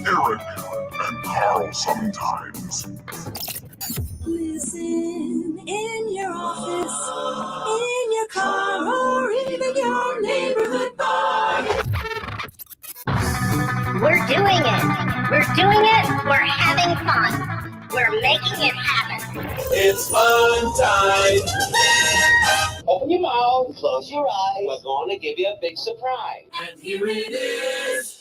Eric and Carl sometimes. Listen in your office, in your car, or even your neighborhood bar. We're doing it. We're doing it. We're having fun. We're making it happen. It's fun time. Open your mouth, close your eyes. We're going to give you a big surprise. And here it is.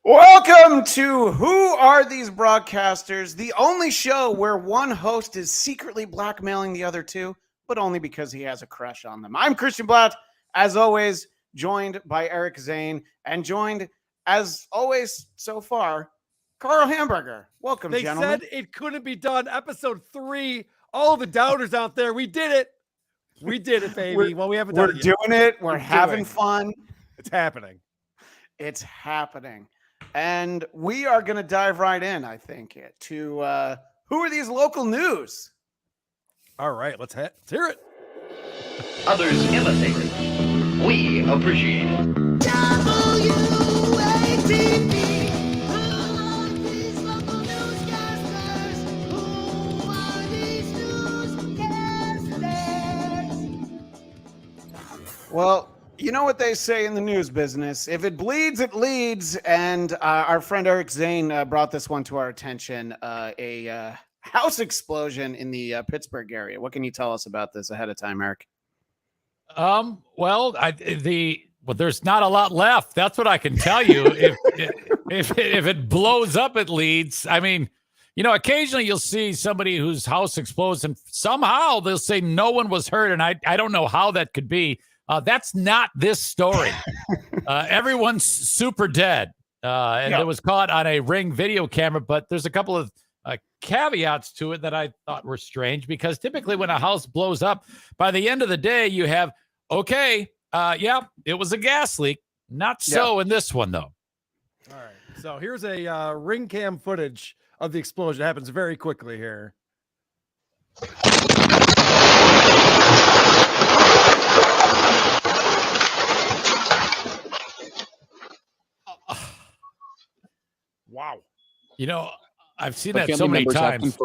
Welcome to Who Are These Broadcasters, the only show where one host is secretly blackmailing the other two, but only because he has a crush on them. I'm Christian Blatt, as always, joined by Eric Zane, and joined, as always so far, Karl Hamburger. Welcome, they gentlemen. They said it couldn't be done. Episode 3, all the doubters out there, we did it. We did it, baby. Well, we haven't done it yet. We're doing it. We're having fun. It's happening. It's happening. And we are going to dive right in, I think, to who are these local news? All right, let's hear it. Others imitate it. We appreciate it. Well, you know what they say in the news business. If it bleeds, it leads. And our friend Eric Zane brought this one to our attention, a house explosion in the Pittsburgh area. What can you tell us about this ahead of time, Eric? Well, there's not a lot left. That's what I can tell you. if it blows up, it leads. I mean, you know, occasionally you'll see somebody whose house explodes and somehow they'll say no one was hurt. And I don't know how that could be. That's not this story. Everyone's super dead. And It was caught on a Ring video camera, but there's a couple of caveats to it that I thought were strange, because typically when a house blows up, by the end of the day, you have, it was a gas leak. Not so in this one, though. All right. So here's a Ring cam footage of the explosion. It happens very quickly here. Wow. You know, I've seen that so many times.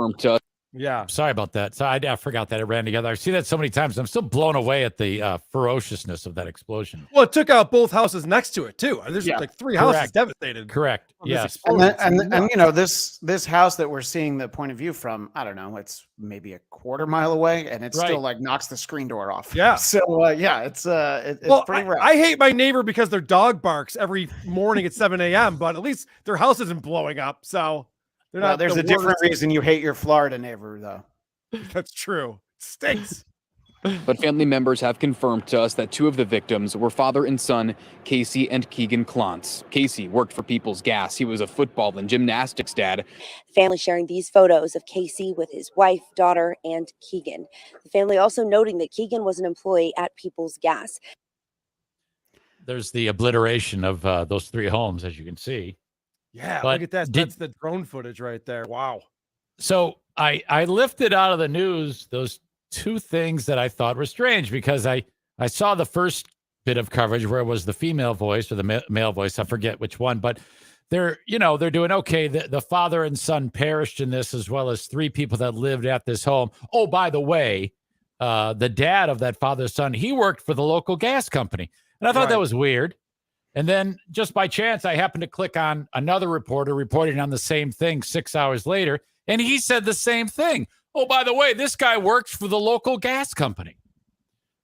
Yeah. Sorry about that. So I forgot that it ran together. I've seen that so many times. I'm still blown away at the ferociousness of that explosion. Well, it took out both houses next to it, too. There's like 3 houses devastated. Correct. Yes. And you know, this house that we're seeing the point of view from, I don't know, it's maybe a quarter mile away, and it still like knocks the screen door off. Yeah. So, it's pretty rough. I hate my neighbor because their dog barks every morning at 7 a.m., but at least their house isn't blowing up. So there's a different reason you hate your Florida neighbor, though. That's true. It stinks. But family members have confirmed to us that 2 of the victims were father and son, Casey and Keegan Klontz. Casey worked for People's Gas. He was a football and gymnastics dad. Family sharing these photos of Casey with his wife, daughter, and Keegan. The family also noting that Keegan was an employee at People's Gas. There's the obliteration of those 3 homes, as you can see. Yeah, but look at that. That's the drone footage right there. Wow. So I lifted out of the news those 2 things that I thought were strange, because I saw the first bit of coverage where it was the female voice or the male voice. I forget which one, but they're doing okay. The father and son perished in this, as well as 3 people that lived at this home. Oh, by the way, the dad of that father's son, he worked for the local gas company. And I thought that was weird. And then just by chance, I happened to click on another reporter reporting on the same thing 6 hours later. And he said the same thing. Oh, by the way, this guy works for the local gas company.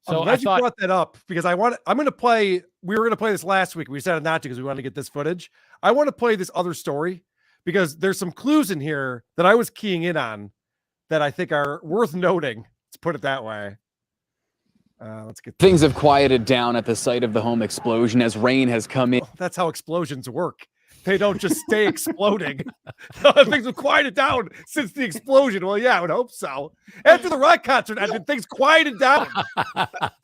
So I'm glad you brought that up, because we were going to play this last week. We decided not to because we wanted to get this footage. I want to play this other story because there's some clues in here that I was keying in on that I think are worth noting. Let's put it that way. Let's get things have quieted down at the site of the home explosion as rain has come in. Well, that's how explosions work. They don't just stay exploding. Things have quieted down since the explosion. Well, yeah, I would hope so. After the rock concert ended, things quieted down.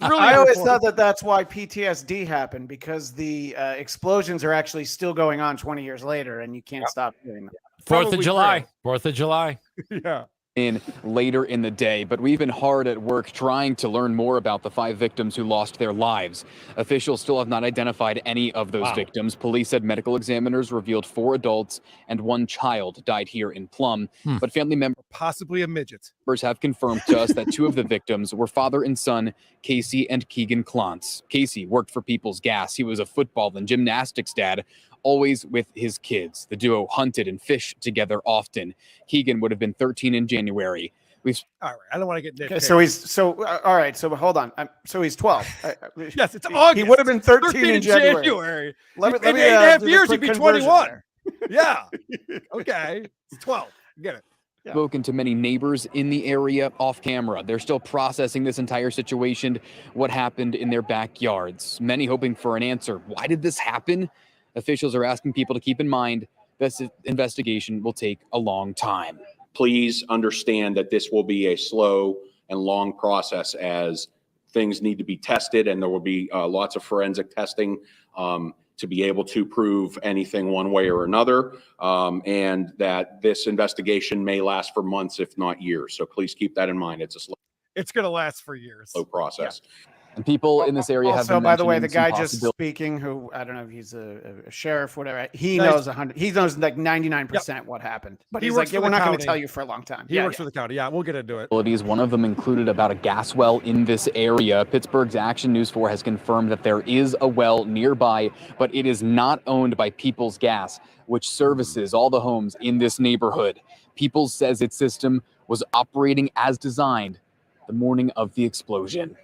I always thought that's why PTSD happened, because the explosions are actually still going on 20 years later, and you can't stop doing them. 4th of July. 4th of July. Yeah. in later in the day, but we've been hard at work trying to learn more about the 5 victims who lost their lives. Officials still have not identified any of those victims. Police said medical examiners revealed 4 adults and 1 child died here in Plum, but family members, possibly a midget, have confirmed to us that 2 of the victims were father and son, Casey and Keegan Clontz. Casey worked for People's Gas. He was a football and gymnastics dad, always with his kids. The duo hunted and fished together often. Keegan would have been 13 in January. All right, I don't want to get nitpicky. All right. So hold on. So he's 12. Yes, it's August. He would have been 13 in January. Let me 8.5 years, he'd be 21. Yeah. Okay. It's 12. Get it. Yeah. Spoken to many neighbors in the area off camera. They're still processing this entire situation, what happened in their backyards. Many hoping for an answer. Why did this happen? Officials are asking people to keep in mind this investigation will take a long time. Please understand that this will be a slow and long process as things need to be tested, and there will be lots of forensic testing to be able to prove anything one way or another, and that this investigation may last for months, if not years. So please keep that in mind. It's going to last for years. Slow process. Yeah. And people in this area have been by the way, the guy just speaking, who I don't know if he's a sheriff, whatever. He knows 100. He knows like 99% what happened. But he's like, yeah, we're not going to tell you for a long time. He works for the county. Yeah, we'll get into it. One of them included about a gas well in this area. Pittsburgh's Action News 4 has confirmed that there is a well nearby, but it is not owned by People's Gas, which services all the homes in this neighborhood. Peoples says its system was operating as designed the morning of the explosion.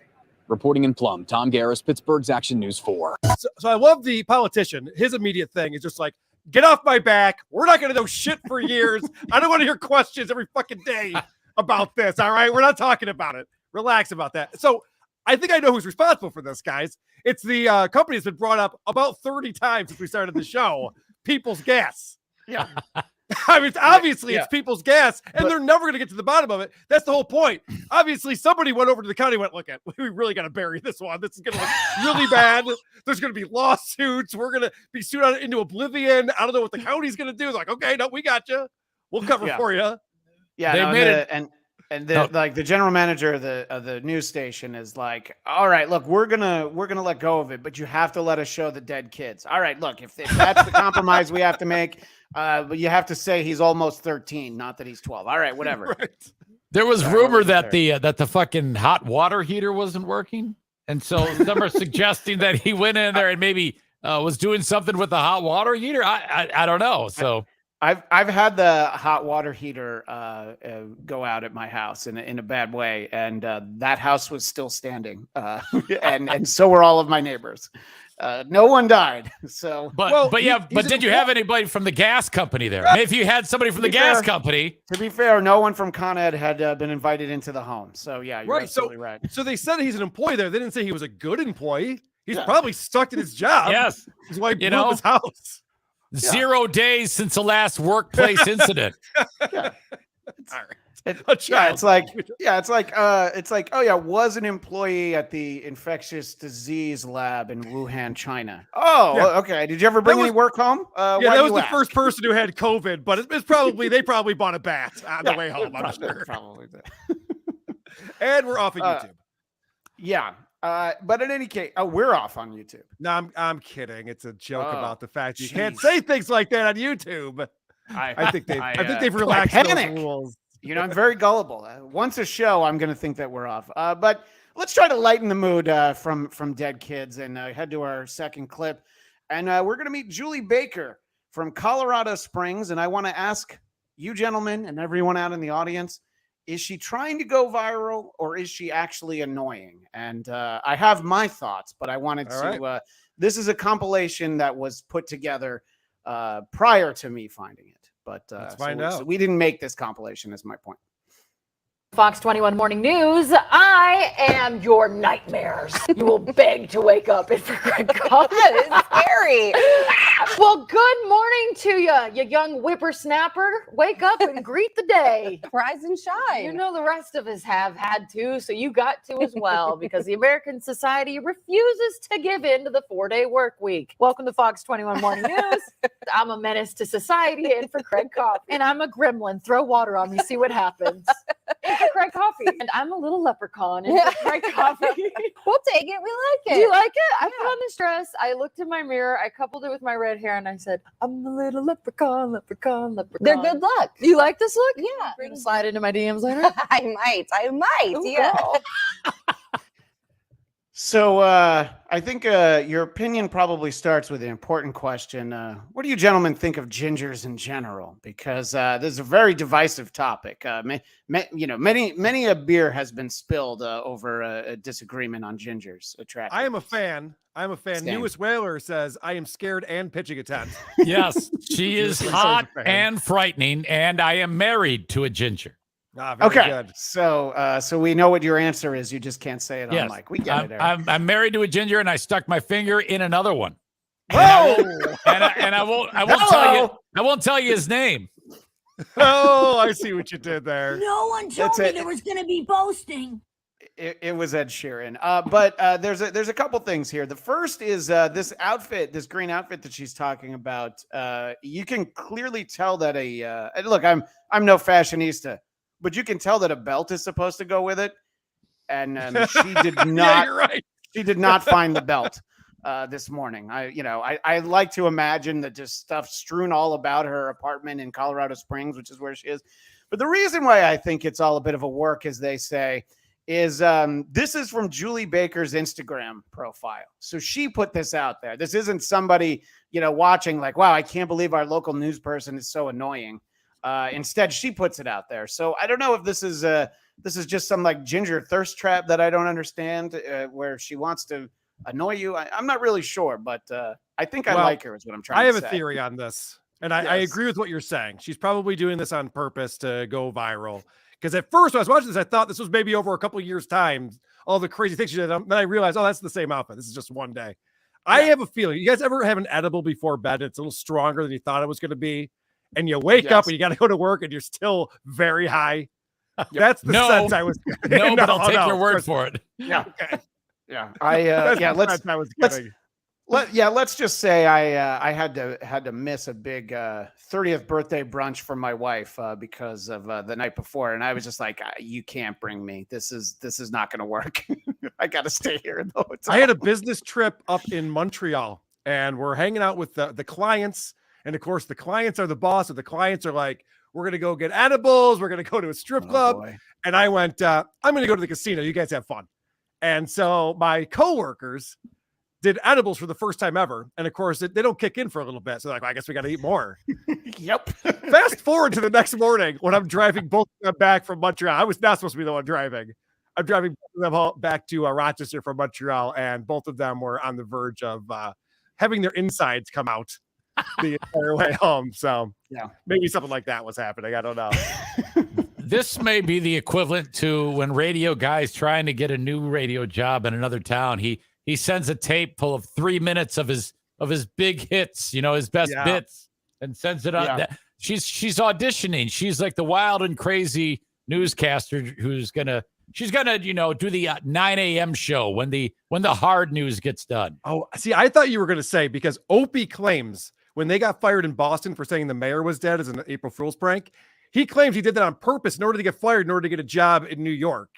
Reporting in Plum, Tom Garris, Pittsburgh's Action News 4. So I love the politician. His immediate thing is just like, get off my back. We're not going to know shit for years. I don't want to hear questions every fucking day about this, all right? We're not talking about it. Relax about that. So I think I know who's responsible for this, guys. It's the company that's been brought up about 30 times since we started the show, People's Gas. Yeah. I mean, obviously it's People's Gas, and they're never going to get to the bottom of it. That's the whole point. Obviously, somebody went over to the county and went, look, we really got to bury this one. This is going to look really bad. There's going to be lawsuits. We're going to be sued into oblivion. I don't know what the county's going to do. They're like, okay, no, we got you. We'll cover for you. Yeah, they made it. And like the general manager of the news station is like, all right, look, we're gonna let go of it, but you have to let us show the dead kids. All right, look, if that's the compromise we have to make, but you have to say he's almost 13, not that he's 12. All right, whatever. Right. There was rumor that the fucking hot water heater wasn't working, and so some are suggesting that he went in there and maybe was doing something with the hot water heater. I don't know. So. I've had the hot water heater go out at my house in a bad way, and that house was still standing, and so were all of my neighbors. No one died. So, but did you have anybody from the gas company there? Maybe if you had somebody from the gas company. To be fair, no one from Con Ed had been invited into the home. So yeah, you're absolutely right. So they said he's an employee there. They didn't say he was a good employee. He's probably stuck in his job. Yes, his wife blew up his house. 0 days since the last workplace incident. It's like, oh yeah, was an employee at the infectious disease lab in Wuhan, China. Oh, okay. Did you ever bring any work home? That was the first person who had COVID, but it's probably they probably bought a bat on the way home. I'm sure. Probably. And we're off of YouTube. Yeah. But in any case, we're off on YouTube. No, I'm kidding. It's a joke about the fact you can't say things like that on YouTube. I think they've relaxed those rules. You know, I'm very gullible. Once a show, I'm going to think that we're off. But let's try to lighten the mood from dead kids and head to our second clip. And we're going to meet Julie Baker from Colorado Springs. And I want to ask you gentlemen and everyone out in the audience, is she trying to go viral or is she actually annoying? And I have my thoughts, but I wanted to, this is a compilation that was put together prior to me finding it. But let's find out. So we didn't make this compilation is my point. Fox 21 Morning News, I am your nightmares. You will beg to wake up if you're Greg It's scary. Well, good morning to you young whippersnapper. Wake up and greet the day. Rise and shine. You know the rest of us have had to, so you got to as well, because the American society refuses to give in to the 4-day work week. Welcome to Fox 21 Morning News. I'm a menace to society and for Craig Coffee. And I'm a gremlin. Throw water on me, see what happens. And for Craig Coffee. And I'm a little leprechaun and for Craig Coffee. We'll take it. We like it. Do you like it? I put on this dress. I looked in my mirror. I coupled it with my red hair and I said, I'm a little leprechaun, leprechaun, leprechaun. They're good luck. You like this look? Yeah. You're gonna slide into my DMs later? I might. Ooh, yeah. So I think your opinion probably starts with an important question. What do you gentlemen think of gingers in general? Because this is a very divisive topic. Many a beer has been spilled over a disagreement on gingers. I am a fan. Same. Newest Whaler says, I am scared and pitching a tent. Yes, she is hot and frightening, and I am married to a ginger. Okay, good. So we know what your answer is. You just can't say it on mic. We get it, Eric. I'm married to a ginger, and I stuck my finger in another one. Whoa! And I won't tell you his name. Oh, I see what you did there. No one told me there was going to be boasting. It was Ed Sheeran. But there's a couple things here. The first is this outfit, this green outfit that she's talking about. You can clearly tell that look, I'm no fashionista, but you can tell that a belt is supposed to go with it. And she did not. Yeah, you're right. She did not find the belt this morning. I like to imagine that just stuff strewn all about her apartment in Colorado Springs, which is where she is. But the reason why I think it's all a bit of a work, as they say, is this is from Julie Baker's Instagram profile. So she put this out there. This isn't somebody, watching like, wow, I can't believe our local news person is so annoying. Instead, she puts it out there. So I don't know if this is just some like ginger thirst trap that I don't understand, where she wants to annoy you. I'm not really sure, but I think I like her is what I'm trying to say. I have a theory on this, and I agree with what you're saying. She's probably doing this on purpose to go viral. Because at first, when I was watching this, I thought this was maybe over a couple of years' time, all the crazy things she did. Then I realized, oh, that's the same outfit. This is just one day. Yeah. I have a feeling. You guys ever have an edible before bed? It's a little stronger than you thought it was going to be. And you wake up and you got to go to work and you're still very high. Yep. That's the sense I was getting. No, but I'll take your word for it. Yeah. Okay. Yeah. Let's just say I had to miss a big 30th birthday brunch for my wife because of the night before, and I was just like, you can't bring me. This is not going to work. I got to stay here in the hotel. I had a business trip up in Montreal, and we're hanging out with the clients, and of course the clients are the boss, and the clients are like, we're going to go get edibles, we're going to go to a strip club, and I went, I'm going to go to the casino. You guys have fun. And so my coworkers did edibles for the first time ever. And of course, they don't kick in for a little bit. So they're like, well, I guess we got to eat more. Yep. Fast forward to the next morning when I'm driving both of them back from Montreal. I was not supposed to be the one driving. I'm driving them back to Rochester from Montreal. And both of them were on the verge of having their insides come out the entire way home. So yeah, maybe something like that was happening. I don't know. This may be the equivalent to when radio guys trying to get a new radio job in another town. He sends a tape full of 3 minutes of his big hits, his best bits, and sends it out. Yeah. She's auditioning. She's like the wild and crazy newscaster she's gonna do the 9 a.m. show when the hard news gets done. Oh, see, I thought you were gonna say, because Opie claims when they got fired in Boston for saying the mayor was dead as an April Fool's prank, he claims he did that on purpose in order to get fired, in order to get a job in New York.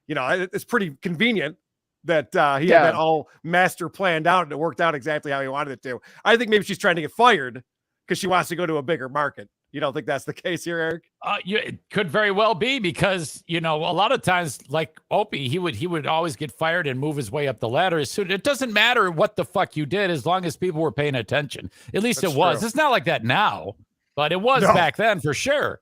It's pretty convenient that he had that all master planned out and it worked out exactly how he wanted it to. I think maybe she's trying to get fired because she wants to go to a bigger market. You don't think that's the case here, Eric? It could very well be, because a lot of times, like Opie, he would always get fired and move his way up the ladder. So it doesn't matter what the fuck you did as long as people were paying attention. At least it was. True. It's not like that now, but it was back then for sure.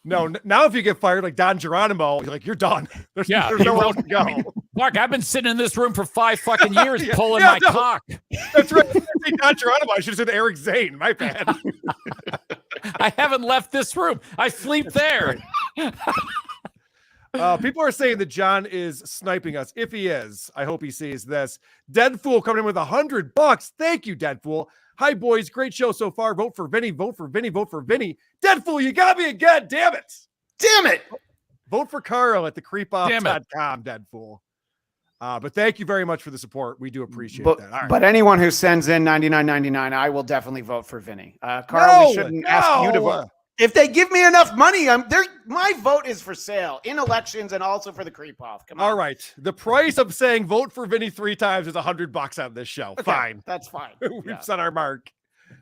No, now if you get fired like Don Geronimo, you're done. There's nowhere else to go. Mark, I've been sitting in this room for 5 fucking years pulling my cock. That's right. Don Geronimo. I should have said Eric Zane. My bad. I haven't left this room. I sleep there. People are saying that John is sniping us. If he is, I hope he sees this. Deadfool coming in with $100. Thank you, Deadfool. Hi, boys. Great show so far. Vote for Vinny. Vote for Vinny. Vote for Vinny. Deadfool, you got me again. Damn it. Damn it. Vote for Karl at thecreepoff.com, Deadfool. But thank you very much for the support. We do appreciate that. All right. But anyone who sends in $99.99, I will definitely vote for Vinny. Karl, we shouldn't ask you to vote. If they give me enough money, my vote is for sale in elections and also for the creep off. Come on. All right. The price of saying vote for Vinny 3 times is $100 on this show. Okay, fine. That's fine. We've set our mark.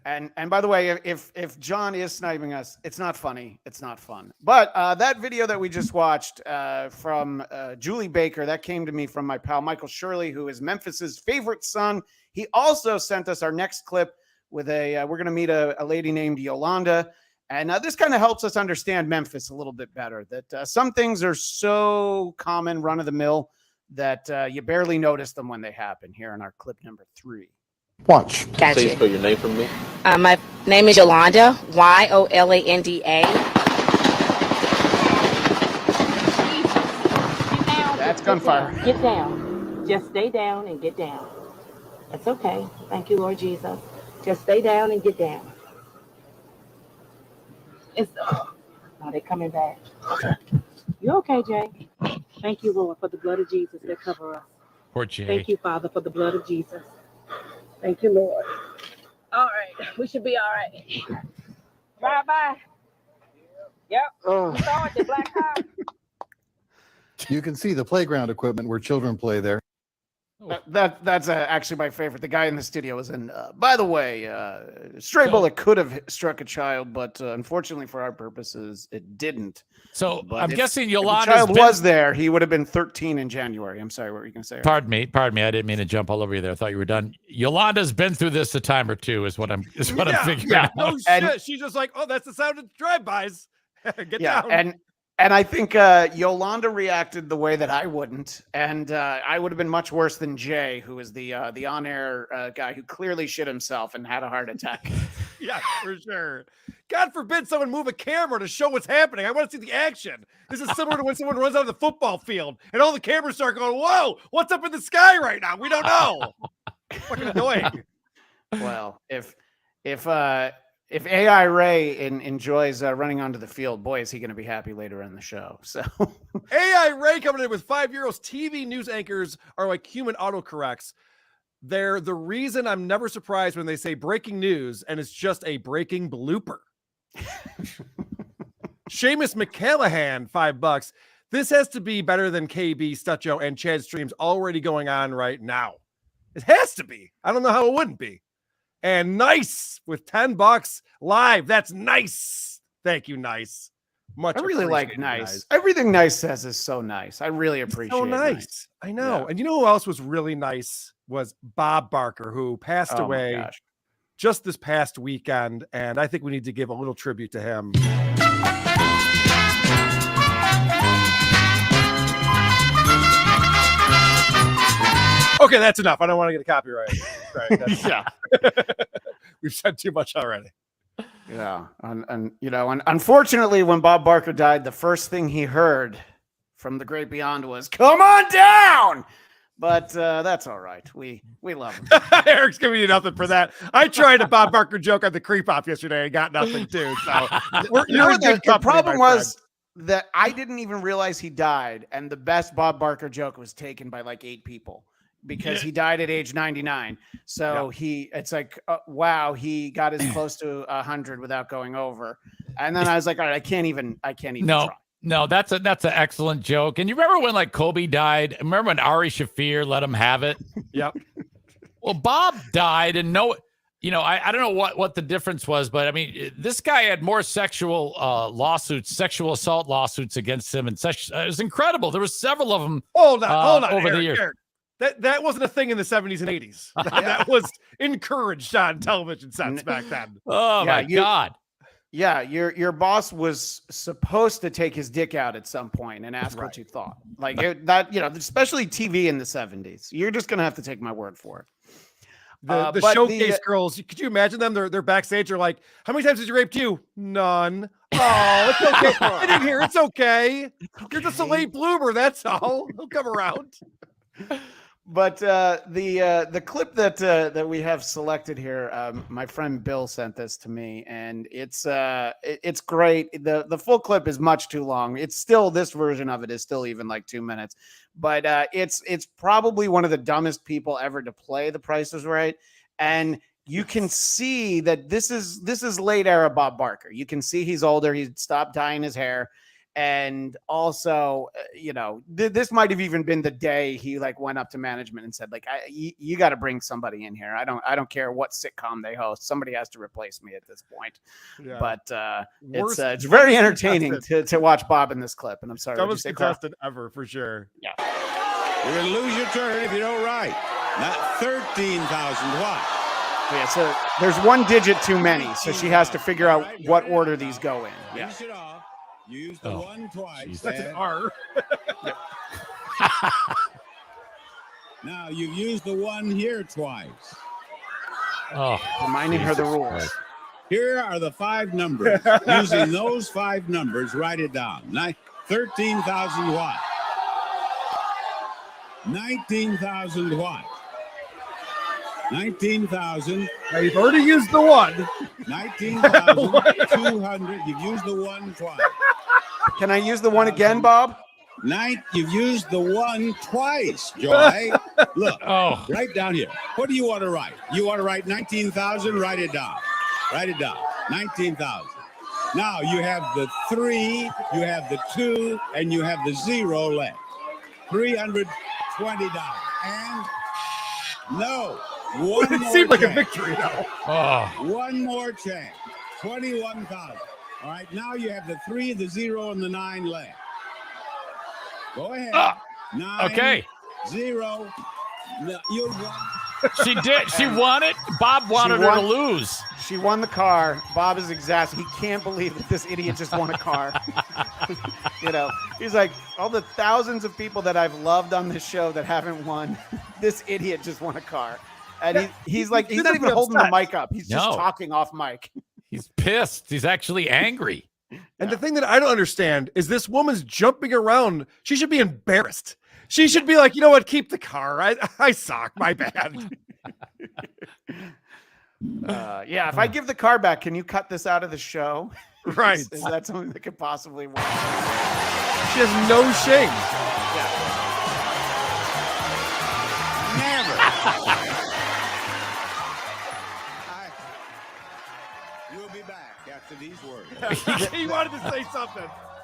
And by the way, if John is sniping us, it's not funny. It's not fun. But that video that we just watched from Julie Baker, that came to me from my pal Michael Shirley, who is Memphis's favorite son. He also sent us our next clip with we're going to meet a lady named Yolanda. And this kind of helps us understand Memphis a little bit better, that some things are so common, run of the mill, that you barely notice them when they happen. Here in our clip number 3. Watch. Gotcha. Please spell your name for me. My name is Yolanda, Yolanda. That's gunfire. Get down. Just stay down and get down. That's okay. Thank you, Lord Jesus. Just stay down and get down. Now they're coming back. Okay. You okay, Jay? Thank you, Lord, for the blood of Jesus that cover us. Poor Jay. Thank you, Father, for the blood of Jesus. Thank you, Lord. All right. We should be all right. Bye-bye. Yep. You saw it, the black car. You can see the playground equipment where children play there. That's actually my favorite. The guy in the studio was in. By the way, stray bullet could have struck a child, but unfortunately for our purposes, it didn't. So but I'm guessing Yolanda. If the child was there, he would have been 13 in January. I'm sorry, what were you going to say? Pardon me. I didn't mean to jump all over you there. I thought you were done. Yolanda's been through this a time or two, is what I'm figuring out. No shit. She's just like, oh, that's the sound of drive-bys. Get down. And I think Yolanda reacted the way that I wouldn't, and I would have been much worse than Jay, who is the on-air guy who clearly shit himself and had a heart attack. Yeah, for sure. God forbid someone move a camera to show what's happening. I want to see the action. This is similar to when someone runs out of the football field and all the cameras start going, whoa, what's up in the sky right now? We don't know. Fucking annoying. Well, if AI Ray enjoys running onto the field, boy, is he going to be happy later in the show. So AI Ray coming in with 5 euros. TV news anchors are like human autocorrects. They're the reason I'm never surprised when they say breaking news and it's just a breaking blooper. Seamus McCallahan, $5. This has to be better than KB, Stutcho, and Chad streams already going on right now. It has to be. I don't know how it wouldn't be. And Nice with $10 live. That's nice. Thank you, Nice. Much. I really like Nice. Everything Nice says is so nice. I really appreciate it. So nice. I know. Yeah. And you know who else was really nice was Bob Barker, who passed away just this past weekend. And I think we need to give a little tribute to him. Okay, that's enough. I don't want to get a copyright. Right, yeah. We've said too much already. Yeah. And unfortunately, when Bob Barker died, the first thing he heard from the great beyond was, come on down. But that's all right. We love him. Eric's giving you nothing for that. I tried a Bob Barker joke on the creep off yesterday and got nothing too. So the problem was that I didn't even realize he died. And the best Bob Barker joke was taken by like 8 people. Because he died at age 99. So it's like, wow, he got as close to 100 without going over. And then I was like, all right, I can't even try. No, that's an excellent joke. And you remember when like Kobe died? Remember when Ari Shaffir let him have it? Yep. Well, Bob died and I don't know what the difference was, but I mean, this guy had more sexual assault lawsuits against him. And it was incredible. There were several of them. Hold on, over Eric, the years. Eric. That wasn't a thing in the 70s and 80s. That was encouraged on television sets back then. Oh my God. Yeah, your boss was supposed to take his dick out at some point and ask what you thought. Like especially TV in the 70s. You're just gonna have to take my word for it. The showcase girls, could you imagine them? They're backstage. They're like, how many times did you rape you? None. Oh, it's okay. I didn't hear. It's okay. You're just a late bloomer. That's all. He'll come around. But the clip that we have selected here, my friend Bill sent this to me, and it's great. The full clip is much too long. It's still, this version of it is still even like 2 minutes, but it's probably one of the dumbest people ever to play The Price is Right, and you can see that this is late era Bob Barker. You can see he's older. He stopped dyeing his hair. And also, this might have even been the day he like went up to management and said, like, you got to bring somebody in here. I don't care what sitcom they host. Somebody has to replace me at this point. Yeah. But it's very entertaining to watch Bob in this clip. And I'm sorry, dumbest contestant ever for sure. Yeah, you're gonna lose your turn if you don't write. Not 13,000 what? Yeah, so there's one digit too many, so she has to figure out what order these go in. Yeah. You use the one twice. That's an R. Now you've used the one here twice. Oh, reminding her the rules. Here are the 5 numbers. Using those 5 numbers, write it down. 13,000 what? 19,000 what? 19,000. Now you've already used the one. 19,200. You've used the one twice. Can I use the one again, Bob? You've used the one twice, Joy. Look, right down here. What do you want to write? You want to write 19,000? Write it down. Write it down. 19,000. Now you have the 3, you have the 2, and you have the 0 left. $320. And no. One it more seemed like chance. a victory, though. One more chance. 21,000. All right, now you have the 3, the 0, and the 9 left. Go ahead. 9. Okay. 0. No, you won. She did. She won it. Bob wanted her to lose. She won the car. Bob is exhausted. He can't believe that this idiot just won a car. He's like, all the thousands of people that I've loved on this show that haven't won, this idiot just won a car. And he's like, he's not even holding the mic up. He's just talking off mic. He's pissed. He's actually angry. And the thing that I don't understand is this woman's jumping around. She should be embarrassed. She should be like, you know what? Keep the car. I suck. My bad. If I give the car back, can you cut this out of the show? Right. Is that something that could possibly work? She has no shame. Never. You'll be back after these words. He wanted to say something.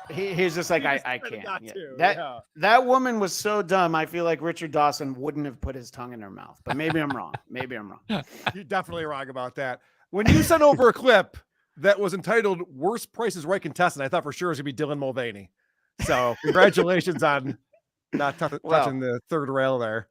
He's just like, I can't. Yeah. That woman was so dumb. I feel like Richard Dawson wouldn't have put his tongue in her mouth. But maybe I'm wrong. You're definitely wrong about that. When you sent over a clip that was entitled "Worst Price is Right Contestant," I thought for sure it was going to be Dylan Mulvaney. So congratulations on not touching the third rail there.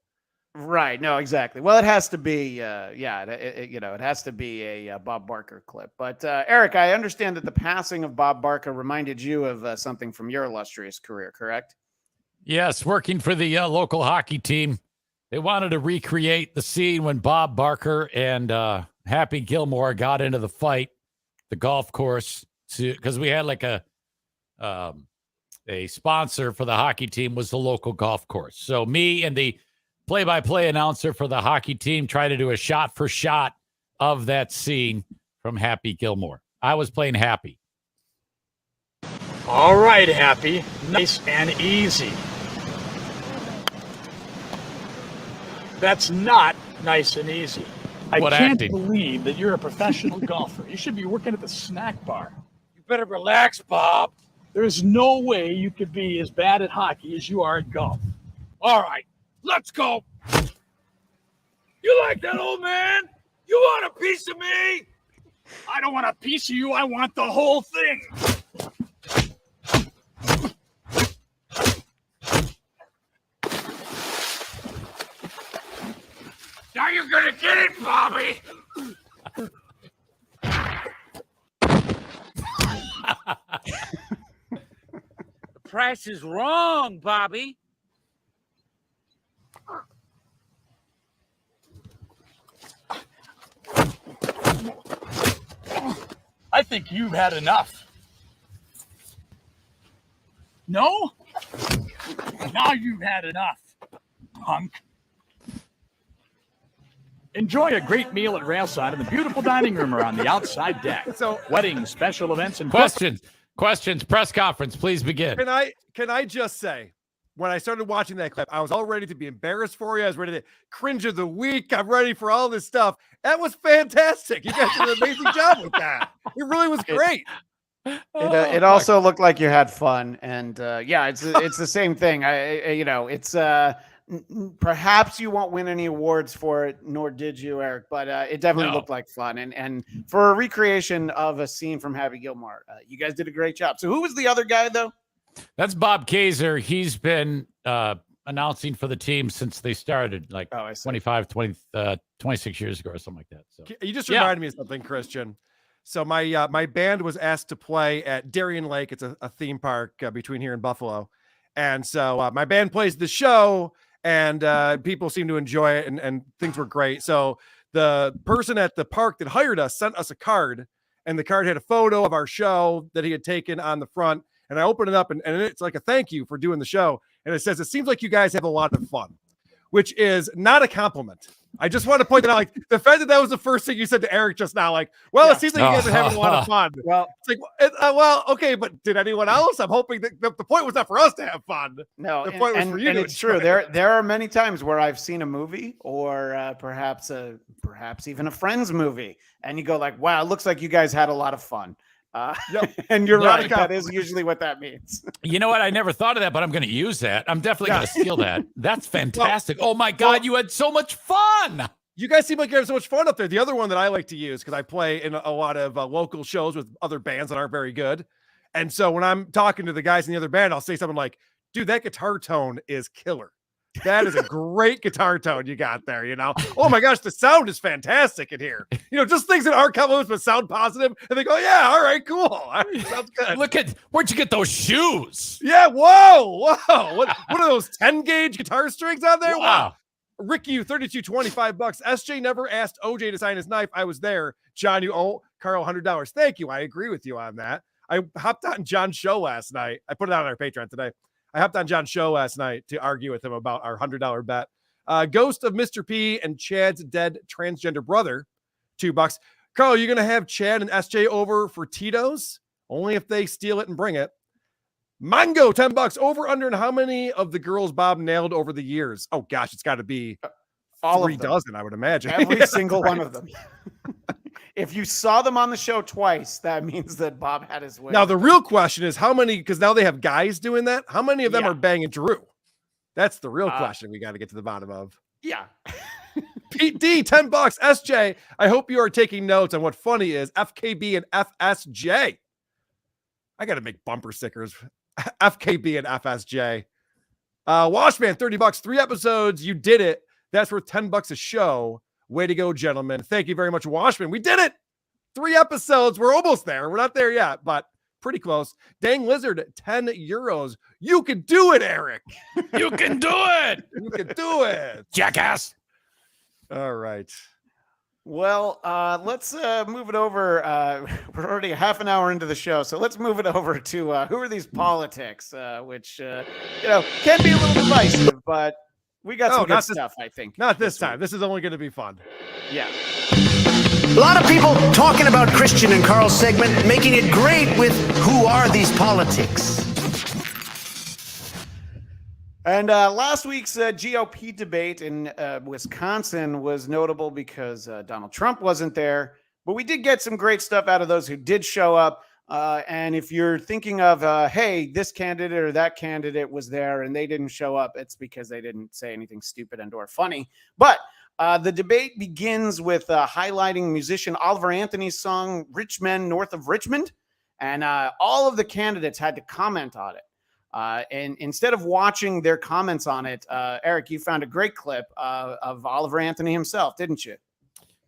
Right. No, exactly. Well, it has to be, it has to be a Bob Barker clip. But Eric, I understand that the passing of Bob Barker reminded you of something from your illustrious career, correct? Yes, working for the local hockey team. They wanted to recreate the scene when Bob Barker and Happy Gilmore got into the fight, the golf course, because we had like a sponsor for the hockey team was the local golf course. So me and the play-by-play announcer for the hockey team try to do a shot-for-shot of that scene from Happy Gilmore. I was playing Happy. All right, Happy. Nice and easy. That's not nice and easy. I can't believe that you're a professional golfer. You should be working at the snack bar. You better relax, Bob. There's no way you could be as bad at hockey as you are at golf. All right. Let's go. You like that, old man? You want a piece of me? I don't want a piece of you. I want the whole thing. Now you're going to get it, Bobby. The price is wrong, Bobby. I think you've had enough. No? Now you've had enough, punk. Enjoy a great meal at Railside in the beautiful dining room or on the outside deck. So, weddings, special events, and questions, press conference, please begin. Can I just say, when I started watching that clip, I was all ready to be embarrassed for you. I was ready to cringe of the week. I'm ready for all this stuff. That was fantastic. You guys did an amazing job with that. It really was great. It also looked like you had fun, and yeah, it's the same thing. It's perhaps you won't win any awards for it, nor did you, Eric, but it definitely looked like fun. And for a recreation of a scene from Happy Gilmore, you guys did a great job. So who was the other guy, though? That's Bob Kaiser. He's been announcing for the team since they started, like 26 years ago or something like that. So you just reminded me of something, Christian. So my band was asked to play at Darien Lake. It's a theme park between here and Buffalo. And so my band plays the show, and people seem to enjoy it, and things were great. So the person at the park that hired us sent us a card, and the card had a photo of our show that he had taken on the front. And I opened it up, and it's like a thank you for doing the show. And it says, it seems like you guys have a lot of fun, which is not a compliment. I just want to point that out. Like, the fact that was the first thing you said to Eric just now, like, well, it seems like you guys are having a lot of fun. Well, it's like, well, okay, but did anyone else? I'm hoping that the point was not for us to have fun. No, the point was for you. And it's true. There are many times where I've seen a movie, or perhaps even a Friends movie, and you go like, wow, it looks like you guys had a lot of fun. And you're right. That is usually what that means. You know what? I never thought of that, but I'm going to use that. I'm definitely going to steal that. That's fantastic. Oh my God, you had so much fun. You guys seem like you're having so much fun up there. The other one that I like to use, because I play in a lot of local shows with other bands that aren't very good. And so when I'm talking to the guys in the other band, I'll say something like, dude, that guitar tone is killer. That is a great guitar tone you got there, you know? Oh my gosh, the sound is fantastic in here. You know, just things that aren't compliments but sound positive, and they go, yeah, all right, cool. All right, sounds good. Look at, where'd you get those shoes? Yeah, whoa. What are those 10-gauge guitar strings on there? Wow. Ricky, you $32.25. SJ never asked OJ to sign his knife. I was there. John, you owe Carl $100. Thank you. I agree with you on that. I hopped on John's show last night. I put it out on our Patreon today. I hopped on John's show last night to argue with him about our $100 bet. Ghost of Mr. P and Chad's dead transgender brother, $2. Carl, you're going to have Chad and SJ over for Tito's? Only if they steal it and bring it. Mango, $10. Over, under, and how many of the girls Bob nailed over the years? Oh, gosh, it's got to be all 3 dozen, I would imagine. Every single one of them. If you saw them on the show twice, that means that Bob had his way. Now, the real question is how many, because now they have guys doing that. How many of them are banging Drew? That's the real question we got to get to the bottom of. Yeah. Pete D, $10. SJ, I hope you are taking notes on what funny is. FKB and FSJ. I got to make bumper stickers. FKB and FSJ. Washman, $30. 3 episodes. You did it. That's worth $10 a show. Way to go, gentlemen. Thank you very much, Washman. We did it. 3 episodes. We're almost there. We're not there yet, but pretty close. Dang Lizard, €10. You can do it, Eric. You can do it. You can do it. Jackass. All right. Well, let's move it over. We're already half an hour into the show, so let's move it over to who are these politics, which, can be a little divisive, but we got some good stuff, I think. Not this time. This is only going to be fun. Yeah. A lot of people talking about Christian and Karl's segment, making it great with who are these politics. And last week's GOP debate in Wisconsin was notable because Donald Trump wasn't there. But we did get some great stuff out of those who did show up. And if you're thinking of, hey, this candidate or that candidate was there and they didn't show up, it's because they didn't say anything stupid and or funny. But the debate begins with highlighting musician Oliver Anthony's song, Rich Men North of Richmond. And all of the candidates had to comment on it. And instead of watching their comments on it, Eric, you found a great clip of Oliver Anthony himself, didn't you?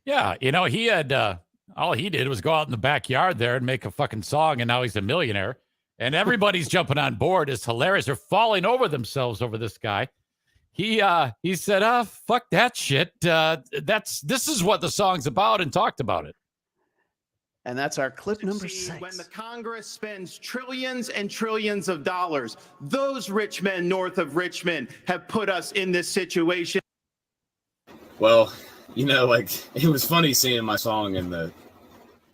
Yeah. He had all he did was go out in the backyard there and make a fucking song, and now he's a millionaire. And everybody's jumping on board. It's hilarious. They're falling over themselves over this guy. He said, fuck that shit. This is what the song's about, and talked about it. And that's our clip number 6. When the Congress spends trillions and trillions of dollars, those rich men north of Richmond have put us in this situation. Well, you know, like it was funny seeing my song in the.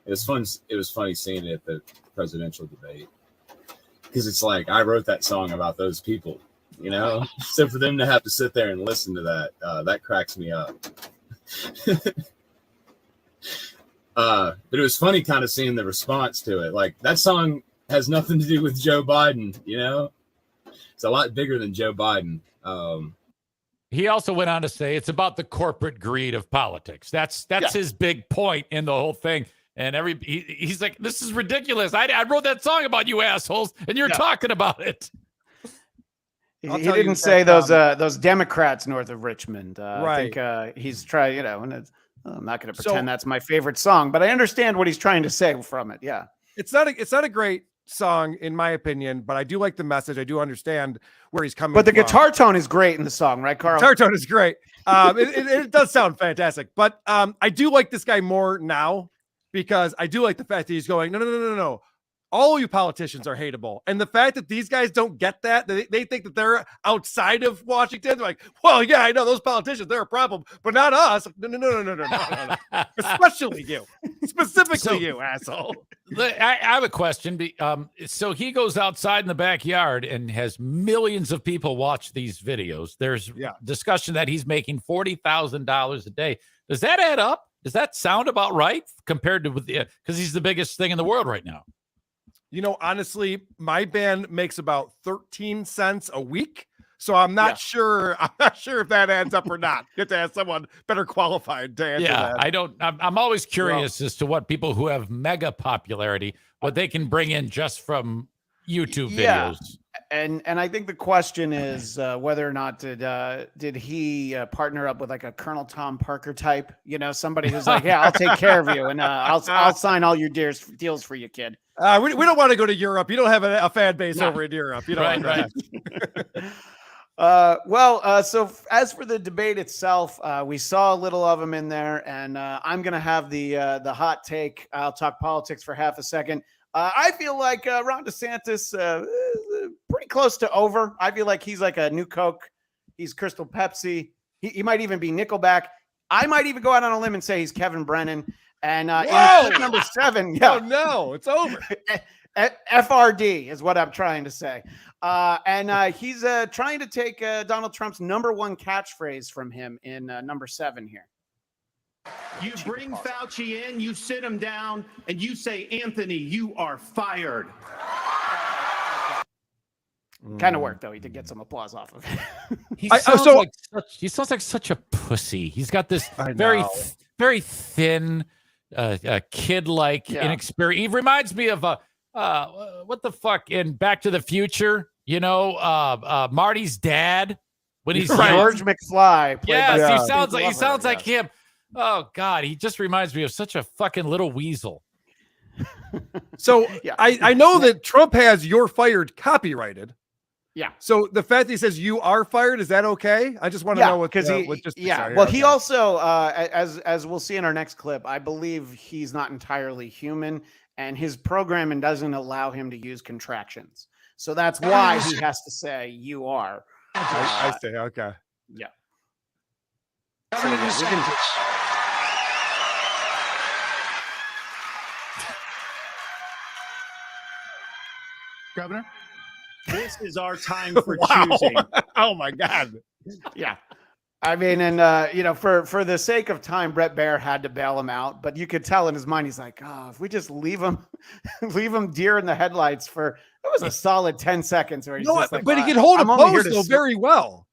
It was fun. It was funny seeing it at the presidential debate because it's like I wrote that song about those people, you know. So for them to have to sit there and listen to that, that cracks me up. But it was funny kind of seeing the response to it. Like that song has nothing to do with Joe Biden, you know. It's a lot bigger than Joe Biden. He also went on to say it's about the corporate greed of politics. That's his big point in the whole thing. And he's like, this is ridiculous. I wrote that song about you assholes, and you're talking about it. He didn't say those Democrats north of Richmond. Right. I think he's trying, you know, and I'm not going to pretend that's my favorite song, but I understand what he's trying to say from it. Yeah. It's not a great song in my opinion, but I do like the message. I do understand where he's coming from. But the from. guitar tone is great in the song, right, Carl? Guitar tone is great. It does sound fantastic, but I do like this guy more now because I do like the fact that he's going, no. All of you politicians are hateable. And the fact that these guys don't get that, they think that they're outside of Washington. They're like, well, yeah, I know those politicians, they're a problem, but not us. No. Especially you. Specifically you, asshole. I have a question. So he goes outside in the backyard and has millions of people watch these videos. There's discussion that he's making $40,000 a day. Does that add up? Does that sound about right compared to because he's the biggest thing in the world right now? You know, honestly, my band makes about 13 cents a week. So I'm not sure. I'm not sure if that adds up or not. You have to ask someone better qualified to answer that. I'm always curious as to what people who have mega popularity, what they can bring in just from YouTube videos. And I think the question is whether or not did he partner up with like a Colonel Tom Parker type, you know, somebody who's like, yeah, I'll take care of you and I'll sign all your deals for you, kid. We don't want to go to Europe. You don't have a fan base over in Europe. You don't want that. So as for the debate itself, we saw a little of him in there, and I'm gonna have the hot take. I'll talk politics for half a second. I feel like Ron DeSantis pretty close to over. I feel like he's like a new Coke. He's Crystal Pepsi. He might even be Nickelback. I might even go out on a limb and say he's Kevin Brennan. And in clip number 7, oh no, it's over. FRD is what I'm trying to say. And he's trying to take Donald Trump's #1 catchphrase from him in number 7 here. You bring Fauci in, you sit him down, and you say, Anthony, you are fired. Kind of worked, though. He did get some applause off of it. He sounds like such a pussy. He's got this very thin, kid-like inexperience. He reminds me of what the fuck in Back to the Future, you know, Marty's dad when he's George McFly. Yes, he sounds like him. Oh God, he just reminds me of such a fucking little weasel. So I know that Trump has "you're fired" copyrighted. Yeah. So the fact that he says "you are fired," is that okay? I just want to know what because he also as we'll see in our next clip, I believe he's not entirely human, and his programming doesn't allow him to use contractions. So that's why he has to say "you are." I see. Okay. Yeah. Governor, this is our time for choosing. Oh my God. Yeah. I mean, and you know, for the sake of time, Brett Baer had to bail him out, but you could tell in his mind, he's like, oh, if we just leave him deer in the headlights for, it was a solid 10 seconds. Where he's but he can hold a pose though very well.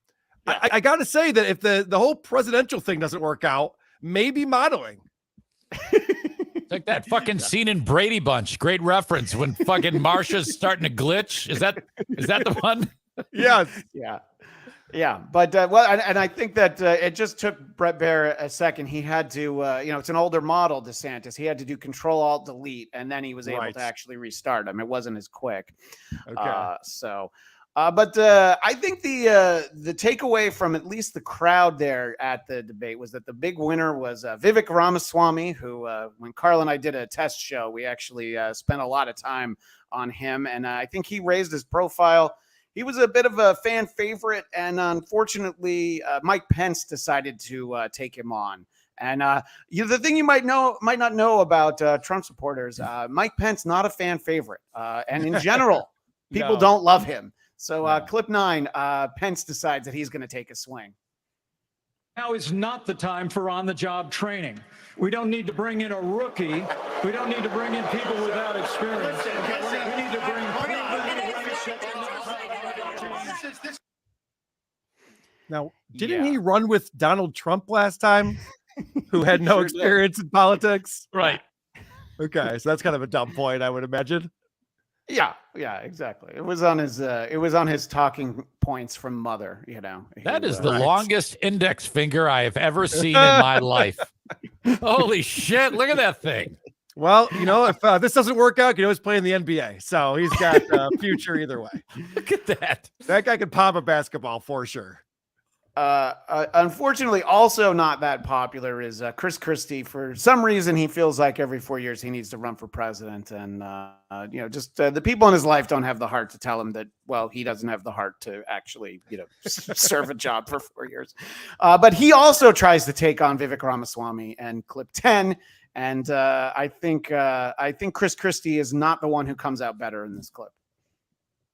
Yeah. I got to say that if the whole presidential thing doesn't work out, maybe modeling. It's like that fucking scene in Brady Bunch. Great reference when fucking Marsha's starting to glitch. Is that the one? Yes. Yeah. But and I think that it just took Brett Baer a second. He had to, you know, it's an older model, DeSantis. He had to do Control-Alt-Delete, and then he was able to actually restart him. It wasn't as quick. Okay. But I think the takeaway from at least the crowd there at the debate was that the big winner was Vivek Ramaswamy, who when Karl and I did a test show, we actually spent a lot of time on him. And I think he raised his profile. He was a bit of a fan favorite. And unfortunately, Mike Pence decided to take him on. And the thing you might not know about Trump supporters, Mike Pence not a fan favorite, and in general, people don't love him. So clip 9, Pence decides that he's going to take a swing. Now is not the time for on-the-job training. We don't need to bring in a rookie. We don't need to bring in people without experience. We need to bring Now, didn't he run with Donald Trump last time, who had no experience in politics? Right. Okay, so that's kind of a dumb point, I would imagine. Yeah, exactly. It was on his talking points from Mother, That is the longest index finger I have ever seen in my life. Holy shit, look at that thing. Well, if this doesn't work out, you can always play in the NBA. So he's got a future either way. Look at that. That guy can pop a basketball for sure. Unfortunately, also not that popular is Chris Christie. For some reason, he feels like every 4 years he needs to run for president, and the people in his life don't have the heart to tell him that. Well, he doesn't have the heart to actually, serve a job for 4 years. But he also tries to take on Vivek Ramaswamy and clip 10. And I think Chris Christie is not the one who comes out better in this clip.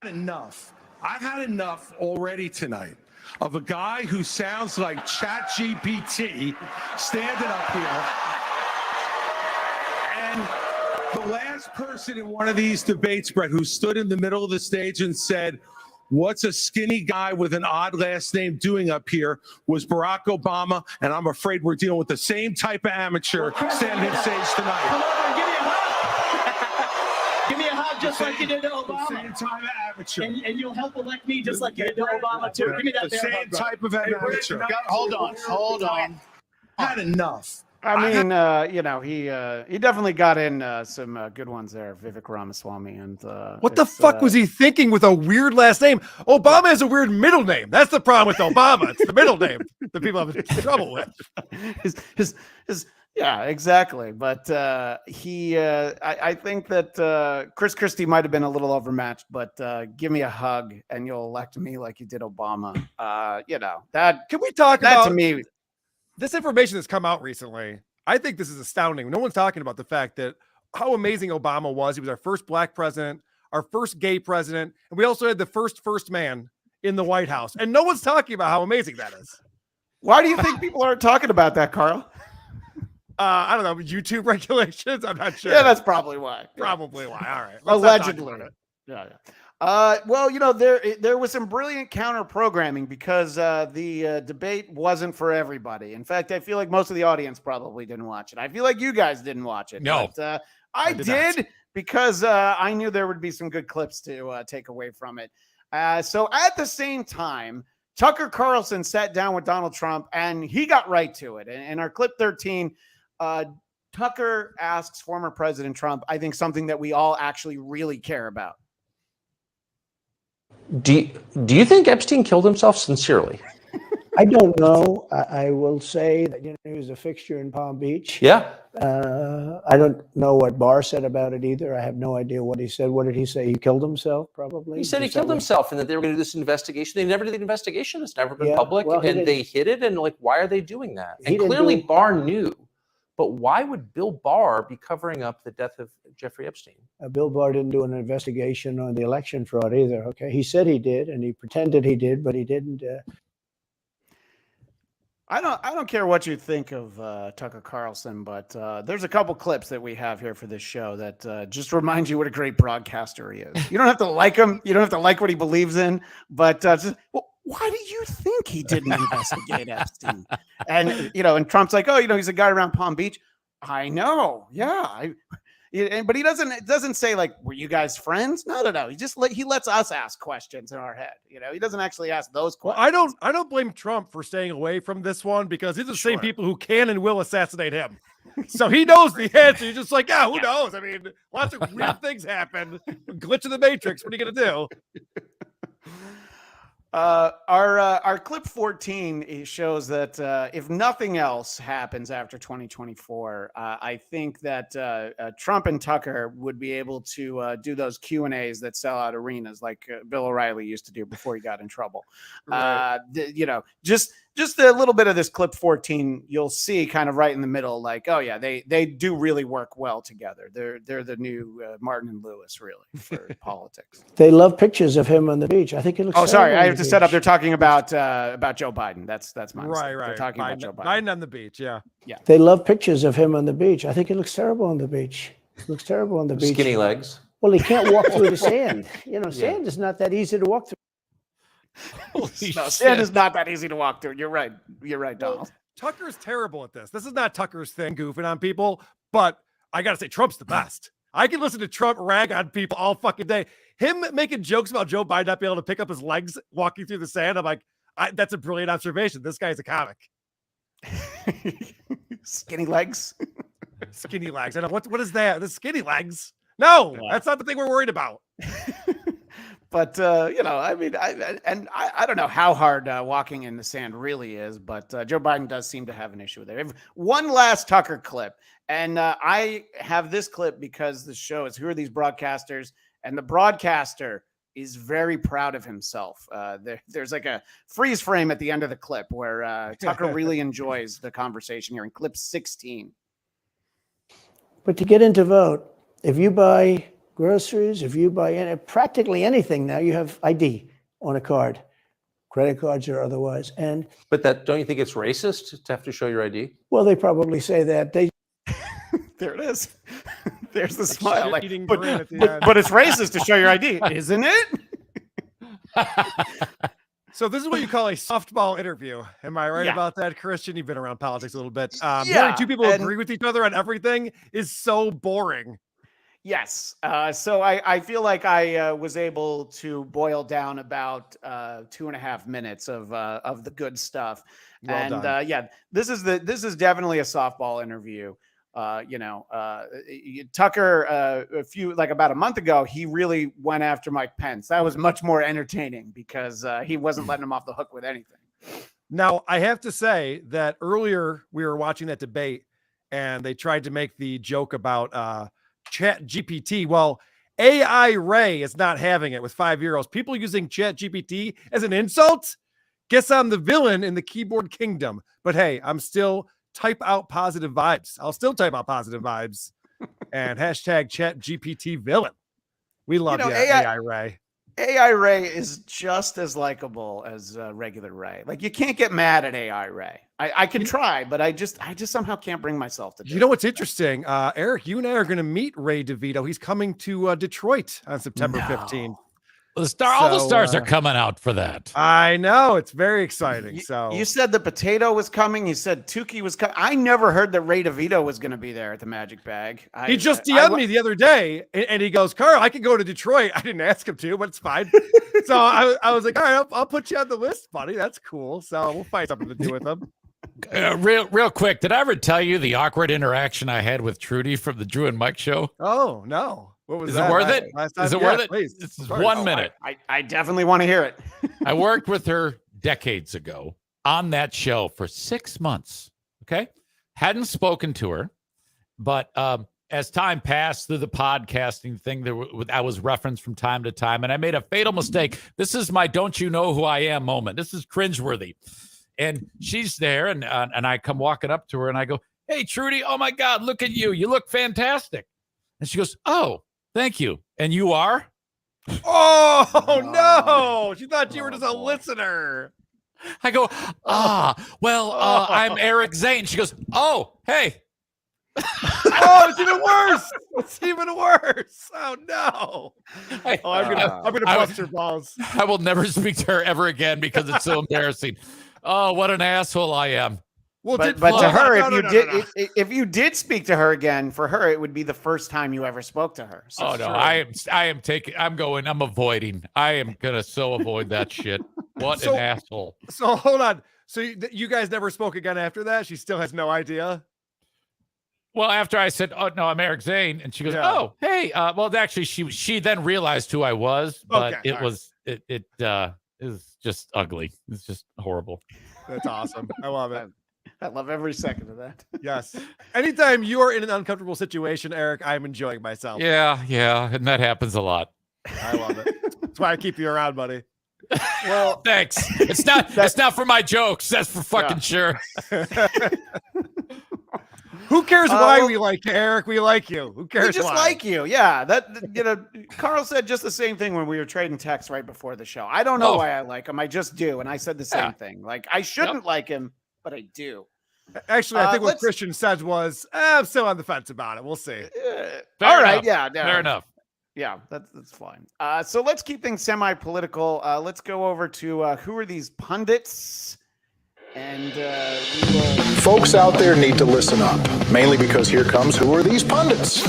Enough. I've had enough already tonight of a guy who sounds like ChatGPT standing up here. And the last person in one of these debates, Brett, who stood in the middle of the stage and said, "What's a skinny guy with an odd last name doing up here?" was Barack Obama, and I'm afraid we're dealing with the same type of amateur standing on stage tonight. Come over and give me a hug. Give me a hug just like you did to Obama. The same type of amateur. And you'll help elect me just like you did to Obama, too. Give me that the same hug, type of amateur. Hold on. Had enough. I mean, he definitely got in some good ones there, Vivek Ramaswamy. And what the fuck was he thinking with a weird last name? Obama has a weird middle name. That's the problem with Obama. It's the middle name that people have trouble with. Yeah, exactly. But I think that Chris Christie might have been a little overmatched, but give me a hug and you'll elect me like you did Obama. That can we talk that about to me? This information that's come out recently, I think this is astounding. No one's talking about the fact that how amazing Obama was. He was our first black president, our first gay president, and we also had the first man in the White House. And no one's talking about how amazing that is. Why do you think people aren't talking about that, Carl? I don't know, YouTube regulations. I'm not sure. Yeah, that's probably why. Probably why. All right. Allegedly. Yeah. Well, there was some brilliant counter programming because the debate wasn't for everybody. In fact, I feel like most of the audience probably didn't watch it. I feel like you guys didn't watch it. No, but, I did because I knew there would be some good clips to take away from it. So at the same time, Tucker Carlson sat down with Donald Trump and he got right to it. And in our clip 13, Tucker asks former President Trump, I think something that we all actually really care about. Do you think Epstein killed himself sincerely? I don't know. I will say that he was a fixture in Palm Beach. Yeah. I don't know what Barr said about it either. I have no idea what he said. What did he say? He killed himself, probably? He said he killed himself and that they were going to do this investigation. They never did the investigation. It's never been public. Well, and they hid it. And why are they doing that? And clearly Barr knew. But why would Bill Barr be covering up the death of Jeffrey Epstein? Bill Barr didn't do an investigation on the election fraud either. Okay, he said he did, and he pretended he did, but he didn't. I don't care what you think of Tucker Carlson, but there's a couple clips that we have here for this show that just remind you what a great broadcaster he is. You don't have to like him. You don't have to like what he believes in, but why do you think he didn't investigate Epstein? And, and Trump's like, he's a guy around Palm Beach. I know. Yeah. But it doesn't say were you guys friends? No. He lets us ask questions in our head. He doesn't actually ask those questions. Well, I don't blame Trump for staying away from this one because these are the same people who can and will assassinate him. So he knows the answer. You're just like, who knows? I mean, lots of weird things happen. Glitch in the Matrix. What are you going to do? Our clip 14 shows that if nothing else happens after 2024, I think that Trump and Tucker would be able to do those Q&As that sell out arenas like Bill O'Reilly used to do before he got in trouble. Right. Just just a little bit of this clip 14, you'll see kind of right in the middle, like, oh yeah, they do really work well together. They're the new Martin and Lewis, really, for politics. They love pictures of him on the beach. I think it looks. Oh, sorry, terrible I on have the to set up. beach. They're talking about Joe Biden. That's my mistake. Right. They're talking about Joe Biden. Biden on the beach. Yeah. They love pictures of him on the beach. I think it looks terrible on the beach. It looks terrible on the beach. Skinny legs. Well, he can't walk through the sand. Sand is not that easy to walk through. No, sand is not that easy to walk through. You're right. You're right, Donald. Tucker's terrible at this. This is not Tucker's thing, goofing on people. But I gotta say, Trump's the best. I can listen to Trump rag on people all fucking day. Him making jokes about Joe Biden not being able to pick up his legs walking through the sand. I'm like, that's a brilliant observation. This guy's a comic. Skinny legs. Skinny legs. I know what is that? The skinny legs. No, that's not the thing we're worried about. But I mean, I don't know how hard walking in the sand really is, but Joe Biden does seem to have an issue with it. One last Tucker clip, and I have this clip because the show is who are these broadcasters, and the broadcaster is very proud of himself. There's like a freeze frame at the end of the clip where Tucker really enjoys the conversation here in clip 16. But to get in to vote, if you buy groceries, if you buy practically anything now, you have ID on a card, credit cards or otherwise. But don't you think it's racist to have to show your ID? Well, they probably say that. There it is. There's the smile. But it's racist to show your ID, isn't it? So this is what you call a softball interview. Am I right Yeah. about that, Christian? You've been around politics a little bit. Yeah, Hearing two people agree with each other on everything is so boring. Yes. So I feel like I was able to boil down about 2.5 minutes of the good stuff. Well done. Yeah, this is definitely a softball interview. Tucker, about a month ago, he really went after Mike Pence. That was much more entertaining because he wasn't letting him off the hook with anything. Now, I have to say that earlier we were watching that debate and they tried to make the joke about Chat GPT. Well, AI Ray is not having it with €5. People using Chat GPT as an insult? Guess I'm the villain in the keyboard kingdom. But hey, I'm still type out positive vibes. I'll still type out positive vibes and hashtag Chat GPT villain. We love you, AI Ray. AI Ray is just as likable as regular Ray. Like, you can't get mad at AI Ray. I can try, but I just somehow can't bring myself to do it. You know what's interesting? Eric, you and I are going to meet Ray DeVito. He's coming to Detroit on September 15th. All the stars are coming out for that. I know. It's very exciting. You said the Potato was coming. You said Tukey was coming. I never heard that Ray DeVito was going to be there at the Magic Bag. He just DM'd me the other day, and he goes, Carl, I could go to Detroit. I didn't ask him to, but it's fine. So I was like, all right, I'll put you on the list, buddy. That's cool. So we'll find something to do with him. Real quick, did I ever tell you the awkward interaction I had with Trudy from the Drew and Mike show? Oh, no. What was Is that? it worth it? Is it worth it? Please. This is 1 minute. I definitely want to hear it. I worked with her decades ago on that show for 6 months. Okay. Hadn't spoken to her, but as time passed through the podcasting thing, I was referenced from time to time, and I made a fatal mistake. This is my don't you know who I am moment. This is cringeworthy. And she's there, and I come walking up to her, and I go, hey, Trudy, oh, my God, look at you. You look fantastic. And she goes, oh, thank you. And you are? Oh, no. She thought you were just a listener. I go, I'm Eric Zane. She goes, oh, hey. Oh, it's even worse. It's even worse. Oh, no. I'm gonna bust her balls. I will never speak to her ever again because it's so embarrassing. Oh, what an asshole I am. Well, but to her, if you did speak to her again, for her, it would be the first time you ever spoke to her. So I'm avoiding. I am going to so avoid that shit. What an asshole. So hold on. So you guys never spoke again after that? She still has no idea? Well, after I said, oh, no, I'm Eric Zane. And she goes, oh, hey. Well, actually, she then realized who I was, but it is just ugly. It's just horrible. That's awesome. I love it. I love every second of that. Yes. Anytime you are in an uncomfortable situation, Eric, I'm enjoying myself. Yeah. And that happens a lot. I love it. That's why I keep you around, buddy. Well, thanks. It's not for my jokes. That's for fucking sure. Who cares why we like you, Eric? We like you. Who cares? We just why? like you. Yeah. Carl said just the same thing when we were trading texts right before the show. I don't know why I like him. I just do. And I said the same thing. Like, I shouldn't like him, but I do. Actually, I think what Christian said was, I'm still on the fence about it. We'll see. All right. Yeah. Fair enough. Yeah, that's fine. So let's keep things semi-political. Let's go over to who are these pundits? And we will... Folks out there need to listen up, mainly because here comes Who Are These Pundits?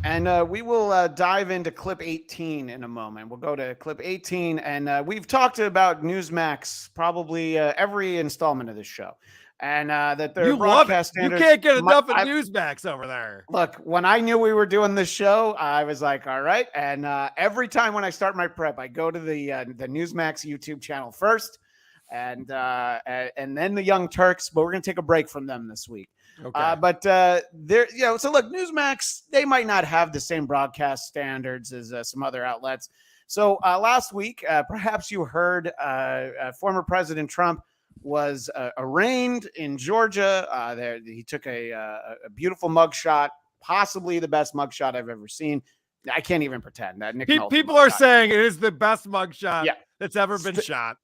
And we will dive into clip 18 in a moment. We'll go to clip 18, and we've talked about Newsmax probably every installment of this show. And that their broadcast standards... You can't get enough of Newsmax over there. Look, when I knew we were doing this show, I was like, all right. And every time when I start my prep, I go to the Newsmax YouTube channel first. And then the Young Turks, but we're going to take a break from them this week. Okay. But so look, Newsmax, they might not have the same broadcast standards as some other outlets. So last week, perhaps you heard former President Trump was arraigned in Georgia. There, he took a beautiful mugshot, possibly the best mugshot I've ever seen. I can't even pretend that. People are saying it is the best mugshot that's ever been shot.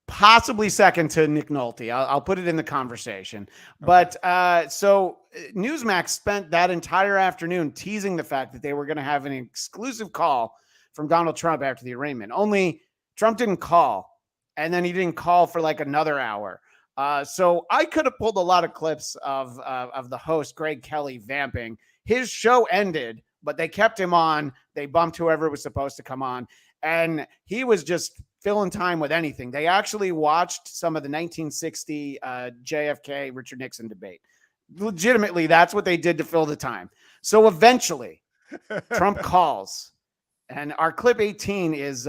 Possibly second to Nick Nolte. I'll put it in the conversation. Okay. But so Newsmax spent that entire afternoon teasing the fact that they were going to have an exclusive call from Donald Trump after the arraignment. Only Trump didn't call, and then he didn't call for like another hour. So I could have pulled a lot of clips of the host, Greg Kelly, vamping. His show ended, but they kept him on. They bumped whoever was supposed to come on, and he was just filling time with anything. They actually watched some of the 1960 JFK Richard Nixon debate. Legitimately, that's what they did to fill the time. So eventually, Trump calls, and our clip 18 is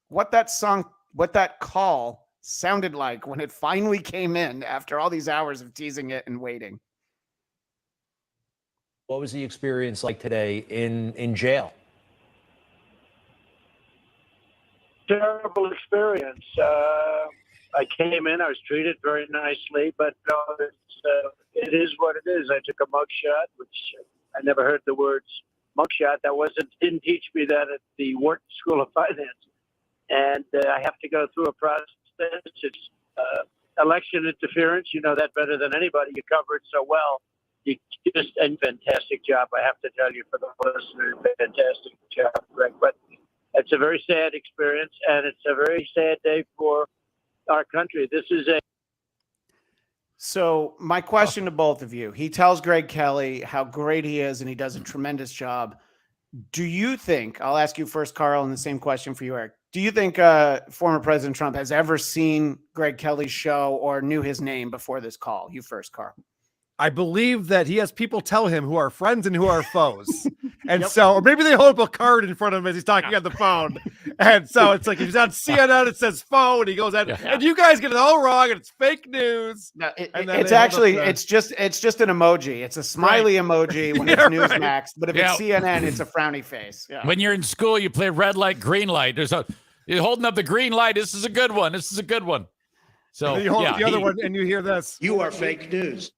what that call sounded like when it finally came in after all these hours of teasing it and waiting. What was the experience like today in jail? Terrible experience. I came in, I was treated very nicely, but it is what it is. I took a mugshot, which I never heard the words mugshot. Didn't teach me that at the Wharton School of Finance. And I have to go through a process. It's election interference. You know that better than anybody. You cover it so well. You just a fantastic job, I have to tell you, for the listener. Fantastic job, Greg. But it's a very sad experience, and it's a very sad day for our country. This is a... So my question to both of you, he tells Greg Kelly how great he is, and he does a tremendous job. Do you think, I'll ask you first, Carl, and the same question for you, Eric. Do you think former President Trump has ever seen Greg Kelly's show or knew his name before this call? You first, Carl. I believe that he has people tell him who are friends and who are foes. And so, or maybe they hold up a card in front of him as he's talking on the phone. And so it's like, if he's on CNN, it says phone, and he goes out, and you guys get it all wrong, and it's fake news. No, it's actually, it's just an emoji. It's a smiley emoji when it's Newsmax, but if it's CNN, it's a frowny face. Yeah. When you're in school, you play red light, green light. You're holding up the green light. This is a good one. This is a good one. So and you hold up the other one, and you hear this. You are fake news.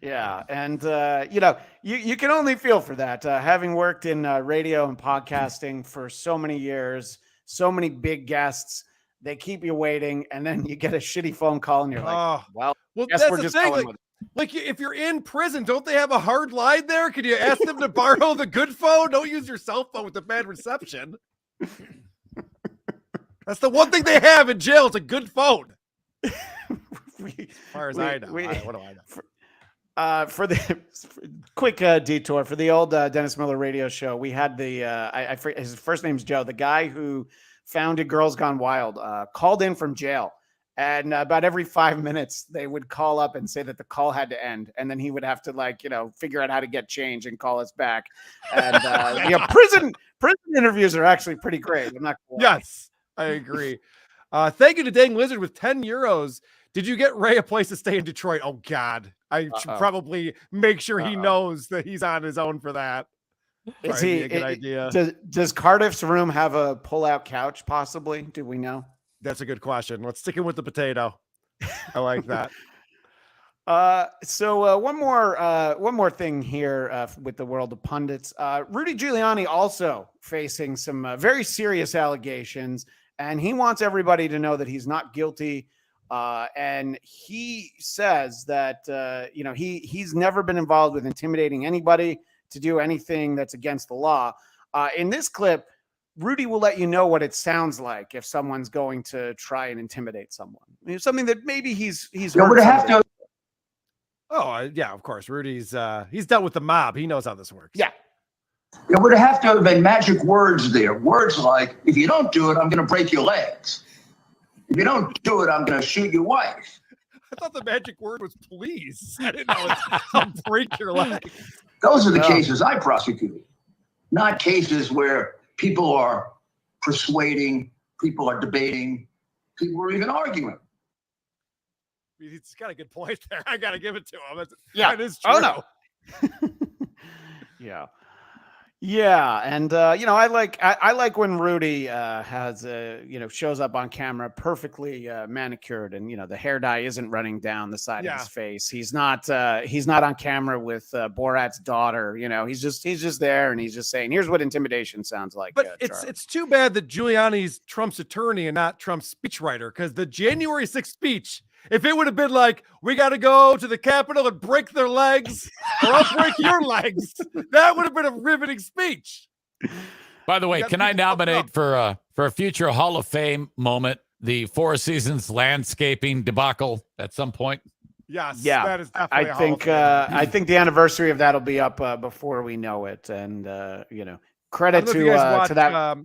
Yeah, and you can only feel for that, having worked in radio and podcasting for so many years, so many big guests. They keep you waiting, and then you get a shitty phone call, and you're like, well, guess that's we're the just thing. going with it. Like, if you're in prison, don't they have a hard line there? Could you ask them to borrow the good phone? Don't use your cell phone with the bad reception. That's the one thing they have in jail. It's a good phone. As far as I know. What do I know? For the quick detour for the old Dennis Miller radio show, we had his first name's Joe, the guy who founded Girls Gone Wild, called in from jail. And about every 5 minutes, they would call up and say that the call had to end. And then he would have to figure out how to get change and call us back. And prison interviews are actually pretty great. I'm not gonna lie. Yes, I agree. Thank you to Dang Lizard with 10 euros. Did you get Ray a place to stay in Detroit? Oh, God. I should probably make sure he knows that he's on his own for that. Is Probably he be a good idea. Does Cardiff's room have a pull-out couch? Possibly. Do we know? That's a good question. Let's stick it with the potato. I like that. So one more thing here with the world of pundits. Rudy Giuliani also facing some very serious allegations, and he wants everybody to know that he's not guilty. And he says that he's never been involved with intimidating anybody to do anything that's against the law. In this clip, Rudy will let you know what it sounds like if someone's going to try and intimidate someone. Something that maybe he's heard. Oh, yeah, of course. Rudy's he's dealt with the mob. He knows how this works. Yeah. There would have to have been magic words there. Words like, if you don't do it, I'm going to break your legs. If you don't do it, I'm going to shoot your wife. I thought the magic word was please. I didn't know I'll break your leg. Those are the cases I prosecuted, not cases where people are persuading, people are debating, people are even arguing. He's got a good point there. I got to give it to him. Yeah. That is true. Oh, no. Yeah. Yeah. And, I like when Rudy has, shows up on camera perfectly manicured and, the hair dye isn't running down the side of his face. He's not on camera with Borat's daughter. He's just there and he's just saying, here's what intimidation sounds like. But it's too bad that Giuliani's Trump's attorney and not Trump's speechwriter, because the January 6th speech, if it would have been like, we got to go to the Capitol and break their legs, or I'll break your legs, that would have been a riveting speech. By the way, can I nominate for a future Hall of Fame moment the Four Seasons landscaping debacle at some point? Yes. Yeah. That is definitely I think the anniversary of that will be up before we know it. And credit to that.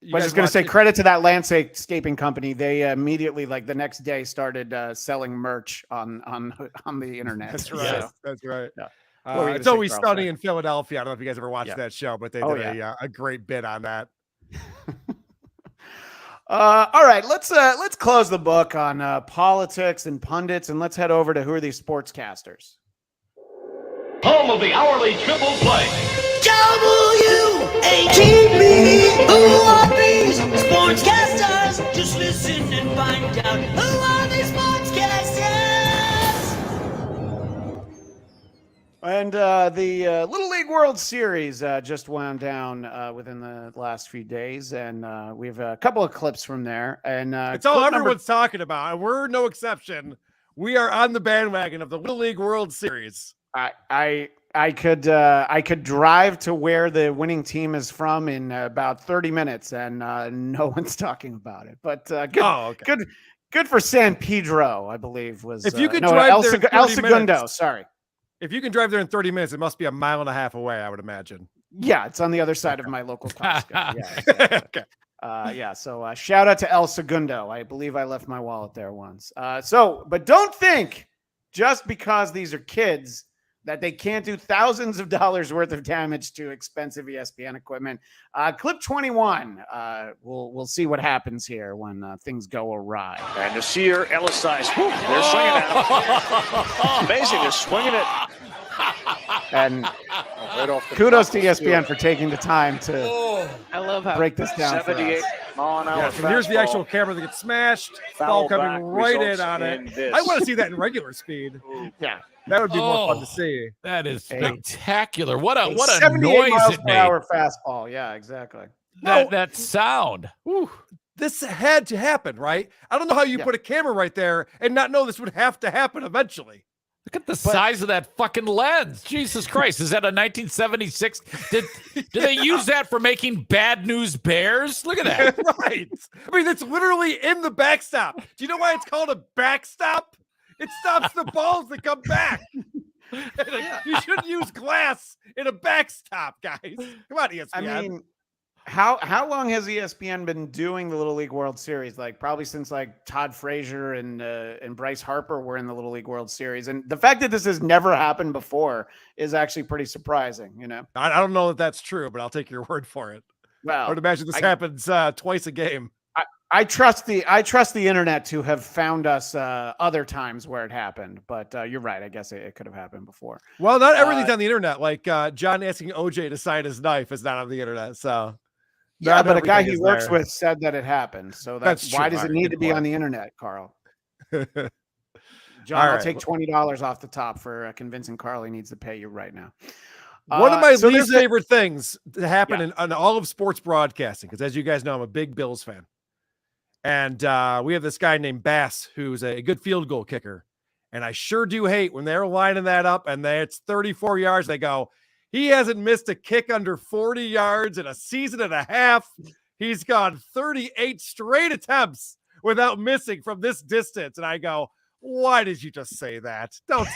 I was just going to say credit to that landscaping company. They immediately, the next day, started selling merch on the internet. That's right. So, That's right. Yeah. It's Always Sunny in Philadelphia. I don't know if you guys ever watched that show, but they did a great bit on that. All right, let's close the book on politics and pundits, and let's head over to who are these sportscasters. Home of the hourly triple play. W-A-T-B. Who are these sportscasters? Just listen and find out. Who are these sportscasters? And the Little League World Series just wound down within the last few days, and we have a couple of clips from there. And it's all everyone's talking about, and we're no exception. We are on the bandwagon of the Little League World Series. I could drive to where the winning team is from in about 30 minutes, and no one's talking about it. But good for San Pedro, I believe was. If you could drive there in 30 El Segundo, minutes, sorry. If you can drive there in 30 minutes, it must be a mile and a half away, I would imagine. Yeah, it's on the other side of my local Costco. Yeah, exactly. Okay. So shout out to El Segundo. I believe I left my wallet there once. But don't think just because these are kids that they can't do thousands of dollars worth of damage to expensive ESPN equipment. Clip 21. We'll see what happens here when things go awry. And Nasir Elisais, they're swinging at him. Amazing, they're swinging it. And right off kudos to ESPN for taking the time to I love how break this down. 78 mile an hour. Yes, and here's the actual camera that gets smashed. Ball coming right in on it. I want to see that in regular speed. Yeah. That would be more fun to see. That is spectacular. What a noise it made. Hour fastball. Yeah, exactly. That sound. Whew. This had to happen, right? I don't know how you put a camera right there and not know this would have to happen eventually. Look at the size of that fucking lens. Jesus Christ. Is that a 1976? Did they use that for making Bad News Bears? Look at that. Right. I mean, it's literally in the backstop. Do you know why it's called a backstop? It stops the balls that come back. You shouldn't use glass in a backstop, guys. Come on, ESPN. I mean, how long has ESPN been doing the Little League World Series? Probably since Todd Frazier and Bryce Harper were in the Little League World Series. And the fact that this has never happened before is actually pretty surprising, I don't know that that's true, but I'll take your word for it. Well, I would imagine this happens twice a game. I trust the internet to have found us other times where it happened, but you're right. I guess it could have happened before. Well, not everything's on the internet. Like John asking OJ to sign his knife is not on the internet. So yeah, but a guy he works with said that it happened. So that's why true. does it need to be on the internet, Carl? John, All I'll right. take $20 off the top for convincing Carl he needs to pay you right now. One of my so least there's favorite things to happen in all of sports broadcasting, because as you guys know, I'm a big Bills fan. And we have this guy named Bass, who's a good field goal kicker. And I sure do hate when they're lining that up and it's 34 yards. They go, he hasn't missed a kick under 40 yards in a season and a half. He's gone 38 straight attempts without missing from this distance. And I go, why did you just say that? Don't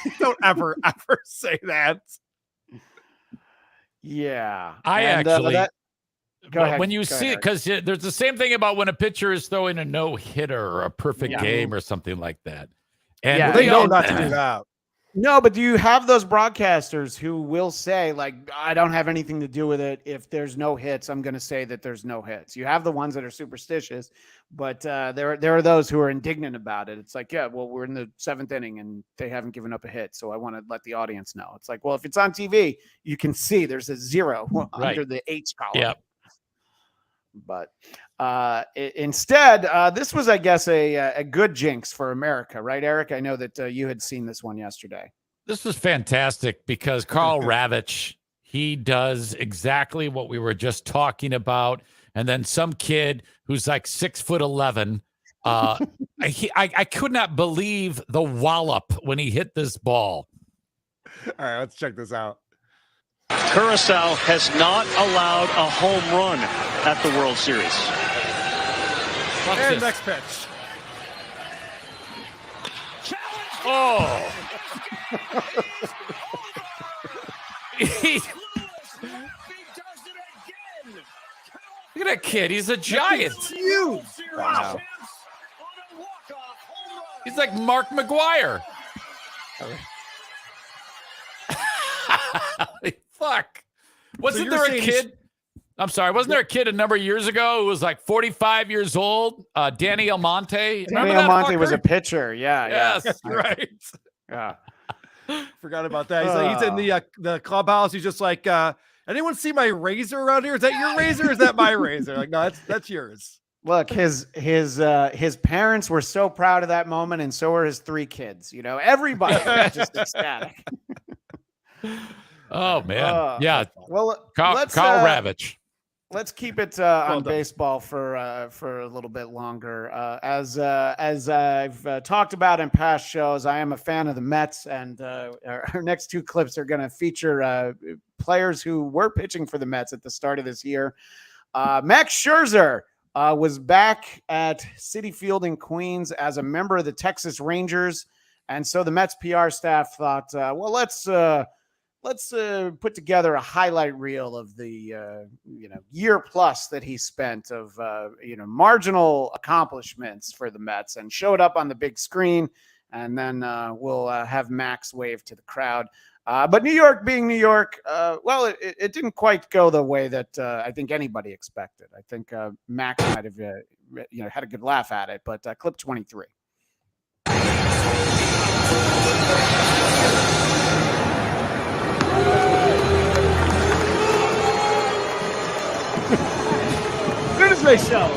ever say that. Yeah. I actually, go ahead. when you see it, because there's the same thing about when a pitcher is throwing a no-hitter or a perfect game or something like that. And they know not to do that. No, but do you have those broadcasters who will say, like, I don't have anything to do with it. If there's no hits, I'm going to say that there's no hits. You have the ones that are superstitious, but there are those who are indignant about it. It's like, yeah, well, we're in the 7th inning and they haven't given up a hit, so I want to let the audience know. It's like, well, if it's on TV, you can see there's a 0 under the H column. Yep. But instead, this was, I guess, a good jinx for America, right, Eric? I know that you had seen this one yesterday. This was fantastic because Karl Ravitch, he does exactly what we were just talking about. And then some kid who's like 6'11", I could not believe the wallop when he hit this ball. All right, let's check this out. Curacao has not allowed a home run at the World Series. And next pitch. Oh. Look at that kid. He's a giant. Huge. Wow. He's like Mark McGuire. Fuck. Wasn't there a kid? I'm sorry. Wasn't there a kid a number of years ago who was like 45 years old? Danny Almonte. Danny Almonte was a pitcher. Yeah. Yes. Yeah. Right. Yeah. Forgot about that. He's in the clubhouse. He's just like, anyone see my razor around here? Is that your razor? Or is that my razor? Like, no, that's yours. Look, his parents were so proud of that moment, and so were his 3 kids. You know, everybody was just ecstatic. Oh man, yeah. Well, Karl Ravitch. Let's keep it on baseball for a little bit longer. As I've talked about in past shows, I am a fan of the Mets, and our next 2 clips are going to feature players who were pitching for the Mets at the start of this year. Max Scherzer was back at Citi Field in Queens as a member of the Texas Rangers, and so the Mets PR staff thought, well, let's put together a highlight reel of the year plus that he spent of marginal accomplishments for the Mets, and showed up on the big screen, and then we'll have Max wave to the crowd. But New York being New York, well, it didn't quite go the way that I think anybody expected. I think Max might have had a good laugh at it, but clip 23. Good as they show.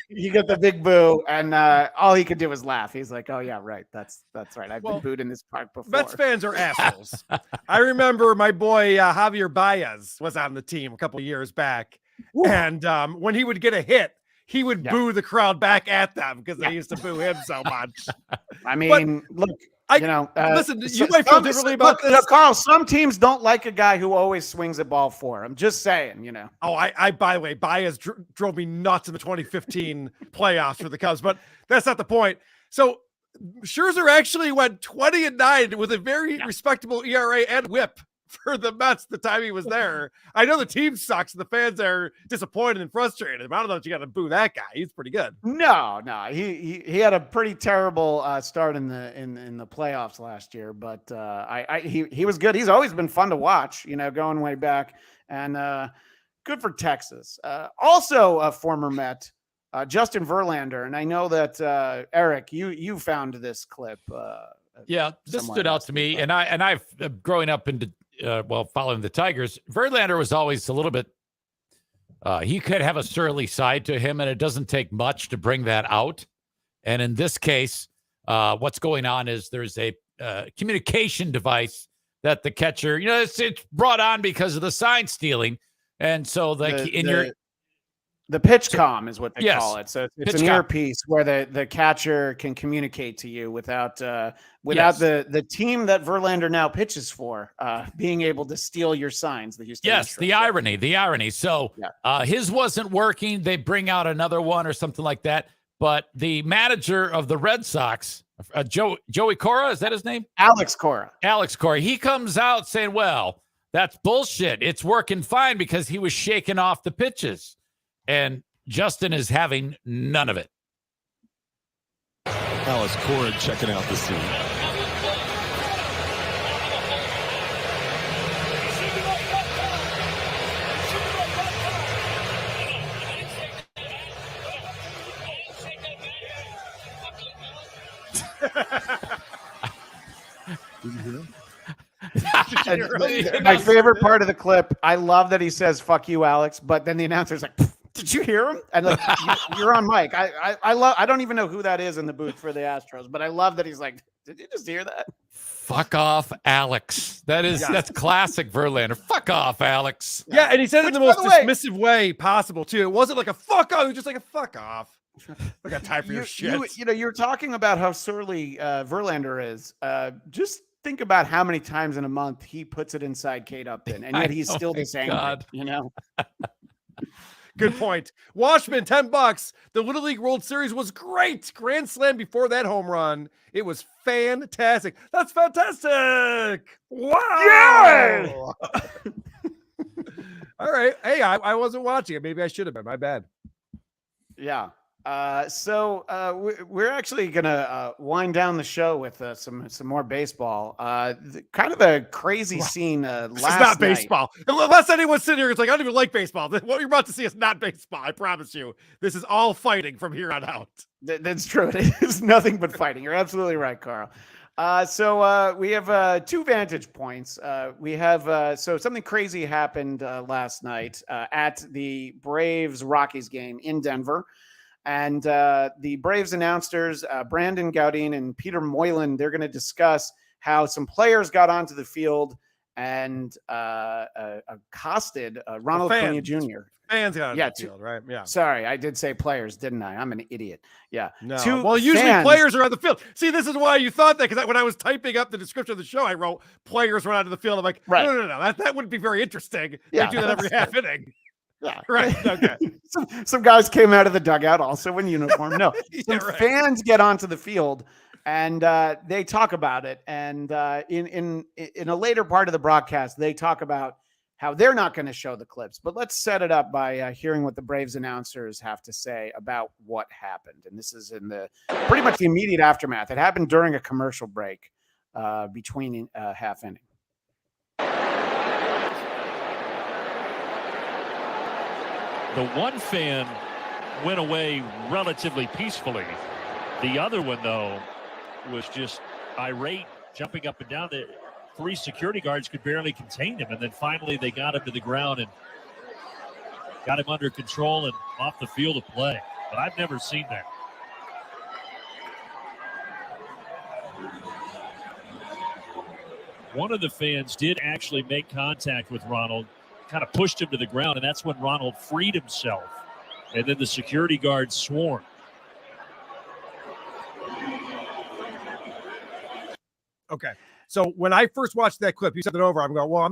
You get the big boo, and all he could do was laugh. He's like, "Oh yeah, right. That's right. I've been booed in this park before." Mets fans are assholes. I remember my boy Javier Baez was on the team a couple of years back, and when he would get a hit, he would boo the crowd back at them because they used to boo him so much. I mean, look. Listen, you might feel differently about this. Carl, some teams don't like a guy who always swings a ball for him. Just saying, Oh, I by the way, Baez drove me nuts in the 2015 playoffs for the Cubs, but that's not the point. So Scherzer actually went 20-9 with a very respectable ERA and WHIP for the Mets the time he was there. I know the team sucks and the fans are disappointed and frustrated. I don't know if you got to boo that guy. He's pretty good. No, he had a pretty terrible start in the playoffs last year, but he was good. He's always been fun to watch, going way back, and good for Texas. Also a former Met, Justin Verlander, and I know that Eric, you found this clip. Yeah, this stood out to me, and I've growing up into following the Tigers. Verlander was always a little bit. He could have a surly side to him, and it doesn't take much to bring that out. And in this case, what's going on is there's a communication device that the catcher, it's brought on because of the sign stealing, and so the pitch comm is what they call it. So it's an earpiece where the catcher can communicate to you without the team that Verlander now pitches for being able to steal your signs. The irony. So his wasn't working. They bring out another one or something like that. But the manager of the Red Sox, Joey Cora, is that his name? Alex Cora. He comes out saying, well, that's bullshit. It's working fine because he was shaking off the pitches. And Justin is having none of it. Alex Cora checking out the scene. Did you hear him? My favorite part of the clip, I love that he says, "Fuck you, Alex," but then the announcer's like, "Did you hear him?" And like, you're on mic. I don't even know who that is in the booth for the Astros, but I love that he's like, "Did you just hear that?" Fuck off, Alex. That's classic Verlander. Fuck off, Alex. Yeah, and he said it in the most dismissive way possible too. It wasn't like a fuck off. It was just like a fuck off. I got time for your shit. You're talking about how surly Verlander is. Just think about how many times in a month he puts it inside Kate Upton, and yet he's still this angry. Good point. Washman, $10. The Little League World Series was great. Grand slam before that home run. It was fantastic. That's fantastic. Wow. Yeah. All right. Hey, I wasn't watching it. Maybe I should have been. My bad. Yeah. So we're actually gonna wind down the show with some more baseball. Kind of a crazy scene last night. It's not baseball. Unless anyone's sitting here, it's like I don't even like baseball. What you're about to see is not baseball. I promise you. This is all fighting from here on out. That's true. It is nothing but fighting. You're absolutely right, Carl. So we have 2 vantage points. We have so something crazy happened last night at the Braves-Rockies game in Denver. And the Braves announcers, Brandon Gaudin and Peter Moylan, they're going to discuss how some players got onto the field and accosted Ronald Acuna Jr. Fans got onto the field, right? Yeah. Sorry, I did say players, didn't I? I'm an idiot. Yeah. No. Well, usually players are on the field. See, this is why you thought that, because when I was typing up the description of the show, I wrote players run onto the field. I'm like, no. That wouldn't be very interesting. Yeah, they do that every half inning. Yeah. Right. Okay. some guys came out of the dugout also in uniform. No, some fans get onto the field and they talk about it. And in a later part of the broadcast, they talk about how they're not going to show the clips. But let's set it up by hearing what the Braves announcers have to say about what happened. And this is in the pretty much the immediate aftermath. It happened during a commercial break between half inning. The one fan went away relatively peacefully. The other one, though, was just irate, jumping up and down. The 3 security guards could barely contain him, and then finally they got him to the ground and got him under control and off the field of play. But I've never seen that. One of the fans did actually make contact with Ronald, kind of pushed him to the ground, and that's when Ronald freed himself. And then the security guards swarmed. Okay. So when I first watched that clip, you sent it over. I'm going, well,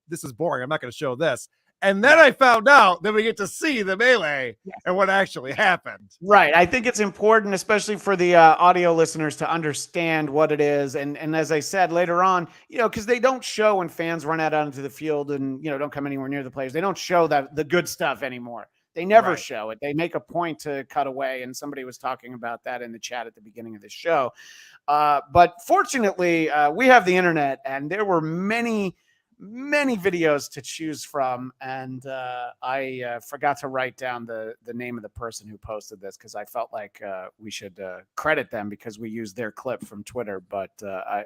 this is boring. I'm not going to show this. And then I found out that we get to see the melee and what actually happened. Right. I think it's important, especially for the audio listeners, to understand what it is. And as I said later on, because they don't show when fans run out onto the field and, don't come anywhere near the players. They don't show the good stuff anymore. They never show it. They make a point to cut away. And somebody was talking about that in the chat at the beginning of the show. But fortunately, we have the internet, and there were many many videos to choose from, and I forgot to write down the name of the person who posted this because I felt like we should credit them because we used their clip from Twitter, but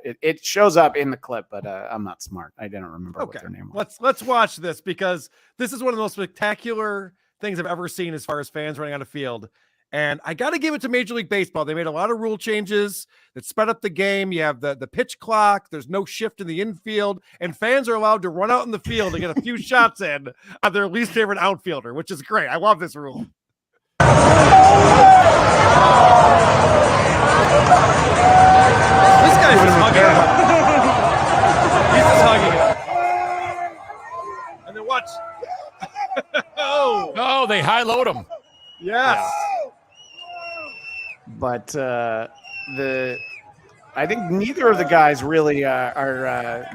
it shows up in the clip, but I'm not smart. I didn't remember what their name was. Let's watch this because this is one of the most spectacular things I've ever seen as far as fans running on a field. And I got to give it to Major League Baseball. They made a lot of rule changes that sped up the game. You have the pitch clock. There's no shift in the infield. And fans are allowed to run out in the field and get a few shots in on their least favorite outfielder, which is great. I love this rule. This guy's just hugging it. He's just hugging it. And then watch. Oh, they high load him. Yes. But I think neither of the guys really are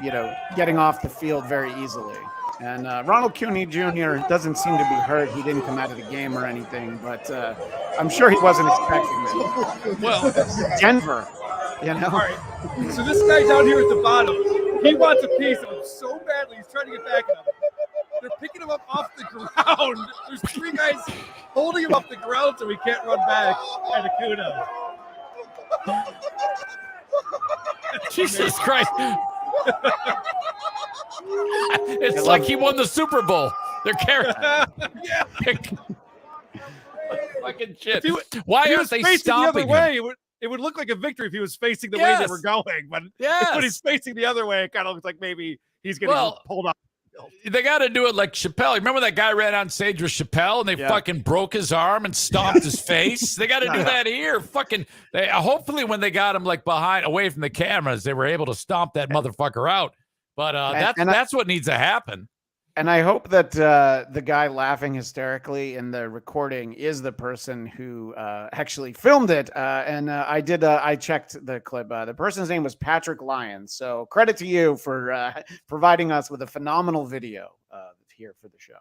getting off the field very easily. And Ronald Cooney Jr. doesn't seem to be hurt. He didn't come out of the game or anything, but I'm sure he wasn't expecting it. Well, Denver, you know. All right. So this guy down here at the bottom, he wants a piece of him so badly. He's trying to get back at him. They're picking him up off the ground. There's 3 guys holding him off the ground so he can't run back. And Acuna. Jesus Christ. It's like he won the Super Bowl. They're carrying. Yeah. Fucking shit. Why aren't they facing stopping the other him? way? It would look like a victory if he was facing the way they were going. But when he's facing the other way, it kind of looks like maybe he's getting pulled off. They got to do it like Chappelle. Remember that guy ran on stage with Chappelle and they fucking broke his arm and stomped his face? They got to do that here. Fucking. Hopefully, when they got him like away from the cameras, they were able to stomp that motherfucker out. But that's what needs to happen. And I hope that the guy laughing hysterically in the recording is the person who actually filmed it. I checked the clip. The person's name was Patrick Lyons. So credit to you for providing us with a phenomenal video here for the show.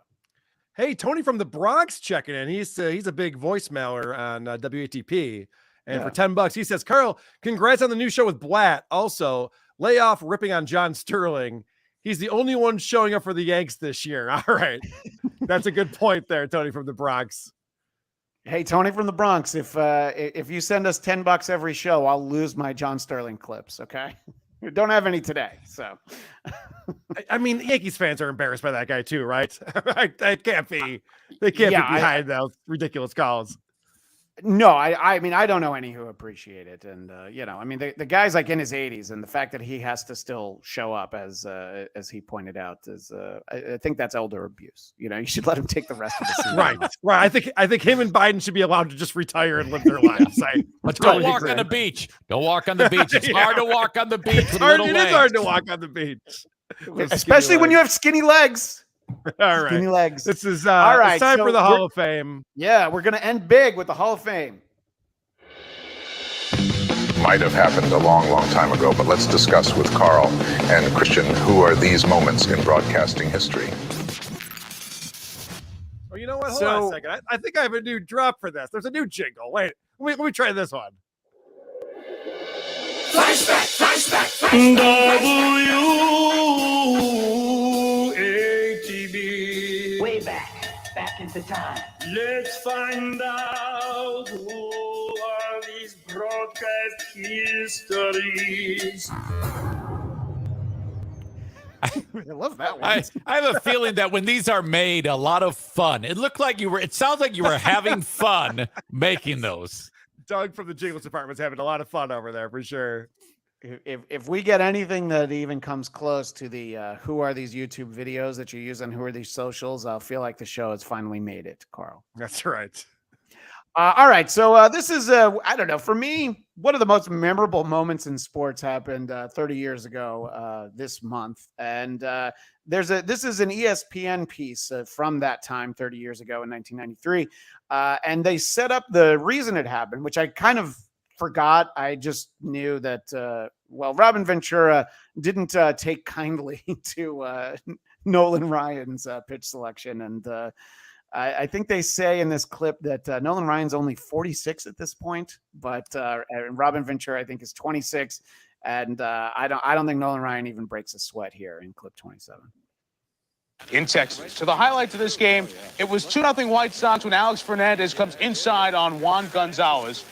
Hey, Tony from the Bronx checking in. He's a big voicemailer on WATP. And for $10, he says, Carl, congrats on the new show with Blatt. Also, lay off ripping on John Sterling. He's the only one showing up for the Yanks this year. All right. That's a good point there, Tony from the Bronx. Hey, Tony from the Bronx, if you send us $10 every show, I'll lose my John Sterling clips, okay? We don't have any today, so. I mean, Yankees fans are embarrassed by that guy too, right? They can't be behind those ridiculous calls. No, I mean, I don't know any who appreciate it. And, I mean, the guy's like in his 80s, and the fact that he has to still show up as he pointed out is, I think that's elder abuse. You should let him take the rest of the season. Right. I think him and Biden should be allowed to just retire and live their lives. Don't walk on the beach. Don't walk on the beach. It's hard to walk on the beach. It is hard to walk on the beach. Especially when you have skinny legs. All right. Skinny legs. This is all right. It's time for the Hall of Fame. Yeah, we're going to end big with the Hall of Fame. Might have happened a long, long time ago, but let's discuss with Karl and Christian who are these moments in broadcasting history. Oh, you know what? Hold on a second. I think I have a new drop for this. There's a new jingle. Wait, let me try this one. Flashback. WATB. Way back into time. Let's find out who are these broadcast histories. I love that one. I have a feeling that when these are made, a lot of fun. It sounds like you were having fun making those. Doug from the Jingles department is having a lot of fun over there for sure. If we get anything that even comes close to the who are these YouTube videos that you use on who are these socials, I'll feel like the show has finally made it, Carl. That's right. All right. So this is, I don't know, for me, one of the most memorable moments in sports happened 30 years ago this month. And this is an ESPN piece from that time 30 years ago in 1993. And they set up the reason it happened, which I kind of forgot. I just knew that, Robin Ventura didn't take kindly to Nolan Ryan's pitch selection. And I think they say in this clip that Nolan Ryan's only 46 at this point, but Robin Ventura, I think, is 26. And I don't think Nolan Ryan even breaks a sweat here in clip 27. In Texas. So the highlights of this game, it was 2-0 White Sox when Alex Fernandez comes inside on Juan Gonzalez.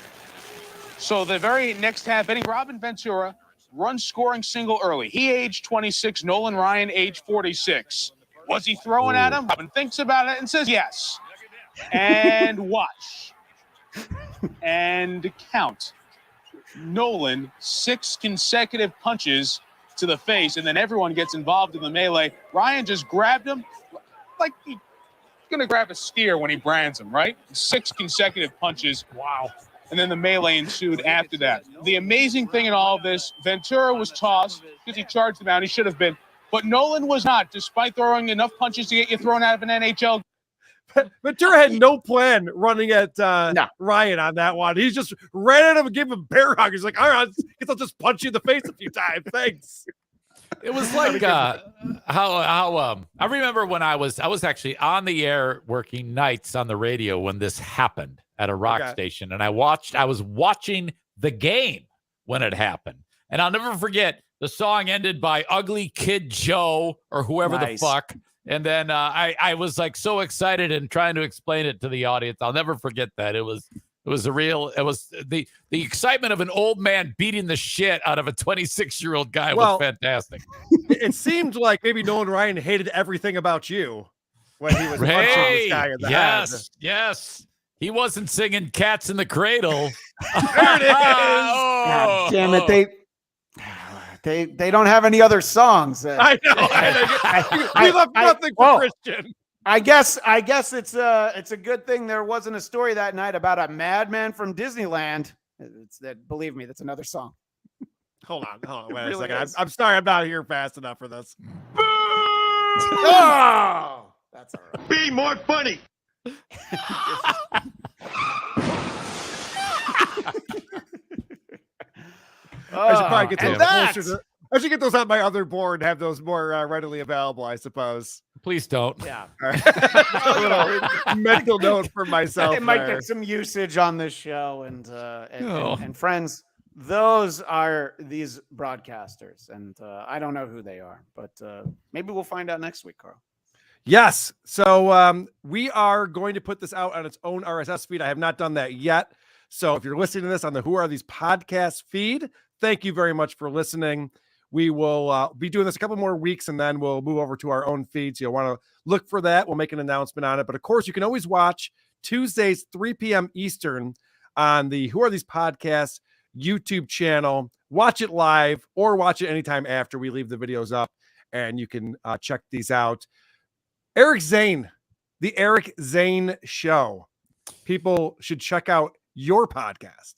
So the very next half inning, Robin Ventura run scoring single early. He aged 26, Nolan Ryan aged 46. Was he throwing at him? Robin thinks about it and says yes. And watch. And count. Nolan, 6 consecutive punches to the face, and then everyone gets involved in the melee. Ryan just grabbed him like he's going to grab a steer when he brands him, right? 6 consecutive punches. Wow. And then the melee ensued after that. The amazing thing in all of this, Ventura was tossed because he charged him out. He should have been. But Nolan was not, despite throwing enough punches to get you thrown out of an NHL. Ventura had no plan running at Ryan on that one. He just ran at him and gave him a bear hug. He's like, all right, guess I'll just punch you in the face a few times. Thanks. It was like how I remember when I was actually on the air working nights on the radio when this happened at a rock station, and I was watching the game when it happened, and I'll never forget the song ended by Ugly Kid Joe or whoever the fuck. And then I was like so excited and trying to explain it to the audience. I'll never forget that. It was the excitement of an old man beating the shit out of a 26-year-old guy was fantastic. It seemed like maybe Nolan Ryan hated everything about you when he was punching this guy in the head. Yes. He wasn't singing Cats in the Cradle. There it is. God damn it. They don't have any other songs. I know. We left nothing for Christian. I guess it's a good thing there wasn't a story that night about a madman from Disneyland. It's that. Believe me, that's another song. Hold on. Wait really a second. is. I'm sorry. I'm not here fast enough for this. Oh, that's all right. Be more funny. I should probably get those closer to, I should get those on my other board and have those more readily available, I suppose. Please don't. Yeah. A little mental note for myself. It might get some usage on this show, and friends. Those are these broadcasters, and I don't know who they are, but maybe we'll find out next week, Carl. Yes. So we are going to put this out on its own RSS feed. I have not done that yet. So if you're listening to this on the Who Are These podcast feed, thank you very much for listening. We will be doing this a couple more weeks, and then we'll move over to our own feed. So you'll want to look for that. We'll make an announcement on it. But of course, you can always watch Tuesdays, 3 p.m. Eastern on the Who Are These podcasts YouTube channel. Watch it live or watch it anytime after we leave the videos up, and you can check these out. Eric Zane, the Eric Zane Show. People should check out your podcast.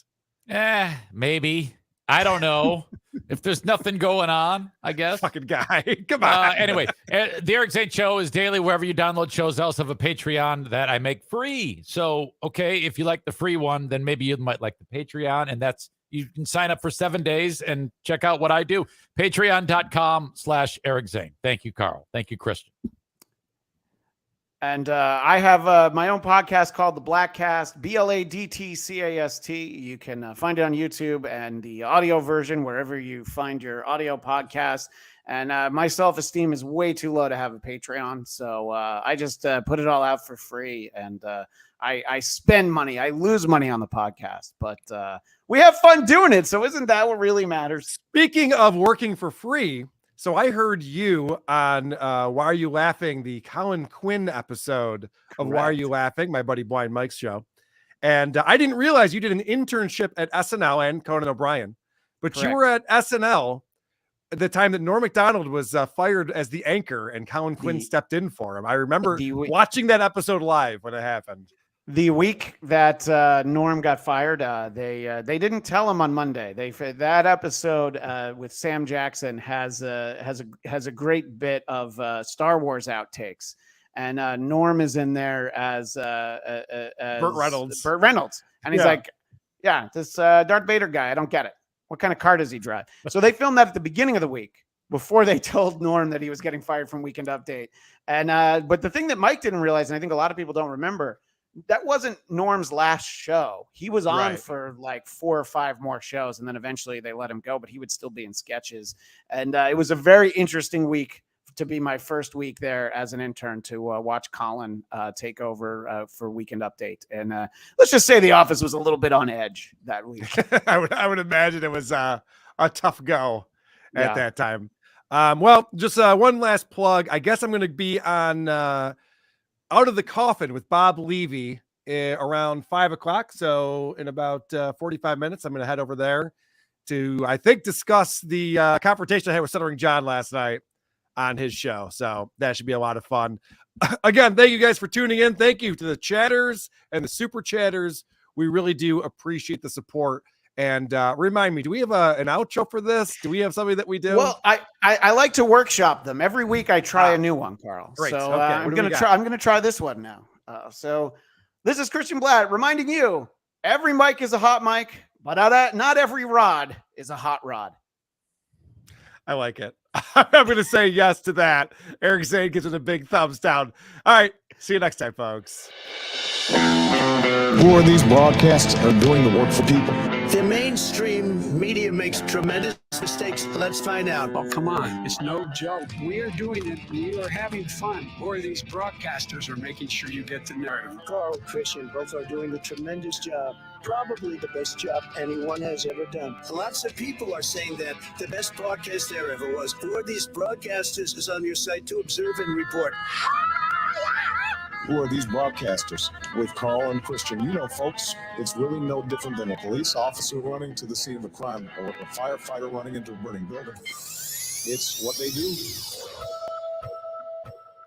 Maybe. I don't know. If there's nothing going on, I guess. Fucking guy. Come on. Anyway, the Eric Zane Show is daily wherever you download shows. I also have a Patreon that I make free. So, okay, if you like the free one, then maybe you might like the Patreon. And that's, you can sign up for 7 days and check out what I do. Patreon.com/Eric Zane. Thank you, Carl. Thank you, Christian. And I have my own podcast called The Blackcast, BLADTCAST. You can find it on YouTube and the audio version wherever you find your audio podcast. And my self-esteem is way too low to have a Patreon. So I just put it all out for free. And I spend money. I lose money on the podcast. But we have fun doing it. So isn't that what really matters? Speaking of working for free, so I heard you on Why Are You Laughing, the Colin Quinn episode of Why Are You Laughing, my buddy Blind Mike's show. And I didn't realize you did an internship at SNL and Conan O'Brien, but you were at SNL at the time that Norm Macdonald was fired as the anchor and Colin Quinn stepped in for him. I remember watching that episode live when it happened. The week that Norm got fired, they didn't tell him on Monday. That episode with Sam Jackson has a great bit of Star Wars outtakes, and Norm is in there as Burt Reynolds. And he's like, "Yeah, this Darth Vader guy. I don't get it. What kind of car does he drive?" So they filmed that at the beginning of the week before they told Norm that he was getting fired from Weekend Update. And but the thing that Mike didn't realize, and I think a lot of people don't remember, that wasn't Norm's last show. He was on Right. for like 4 or 5 more shows, and then eventually they let him go, but he would still be in sketches. And it was a very interesting week to be my first week there as an intern to watch Colin take over for Weekend Update. And let's just say the office was a little bit on edge that week. I would imagine it was a tough go at Yeah. that time. Well, just one last plug. I guess I'm going to be on Out of the Coffin with Bob Levy around 5 o'clock. So in about 45 minutes, I'm going to head over there to, I think, discuss the confrontation I had with Stuttering John last night on his show. So that should be a lot of fun. Again, thank you guys for tuning in. Thank you to the chatters and the super chatters. We really do appreciate the support. And remind me, do we have an outro for this? Do we have something that we do? Well, I like to workshop them. Every week I try a new one, Carl. Great. So Okay, I'm gonna try this one now. So this is Christian Blatt reminding you, every mic is a hot mic, but not every rod is a hot rod. I like it. I'm going to say yes to that. Eric Zane gives it a big thumbs down. All right. See you next time, folks. Who are these broadcasts are doing the work for people? The mainstream media makes tremendous mistakes. Let's find out. Oh, come on. It's no joke. We are doing it. We are having fun. Or these broadcasters are making sure you get the narrative. Carl, Christian, both are doing a tremendous job. Probably the best job anyone has ever done. Lots of people are saying that the best broadcast there ever was. Who are these broadcasters is on your site to observe and report. Who are these broadcasters? With Karl and Christian, you know, folks, it's really no different than a police officer running to the scene of a crime or a firefighter running into a burning building. It's what they do.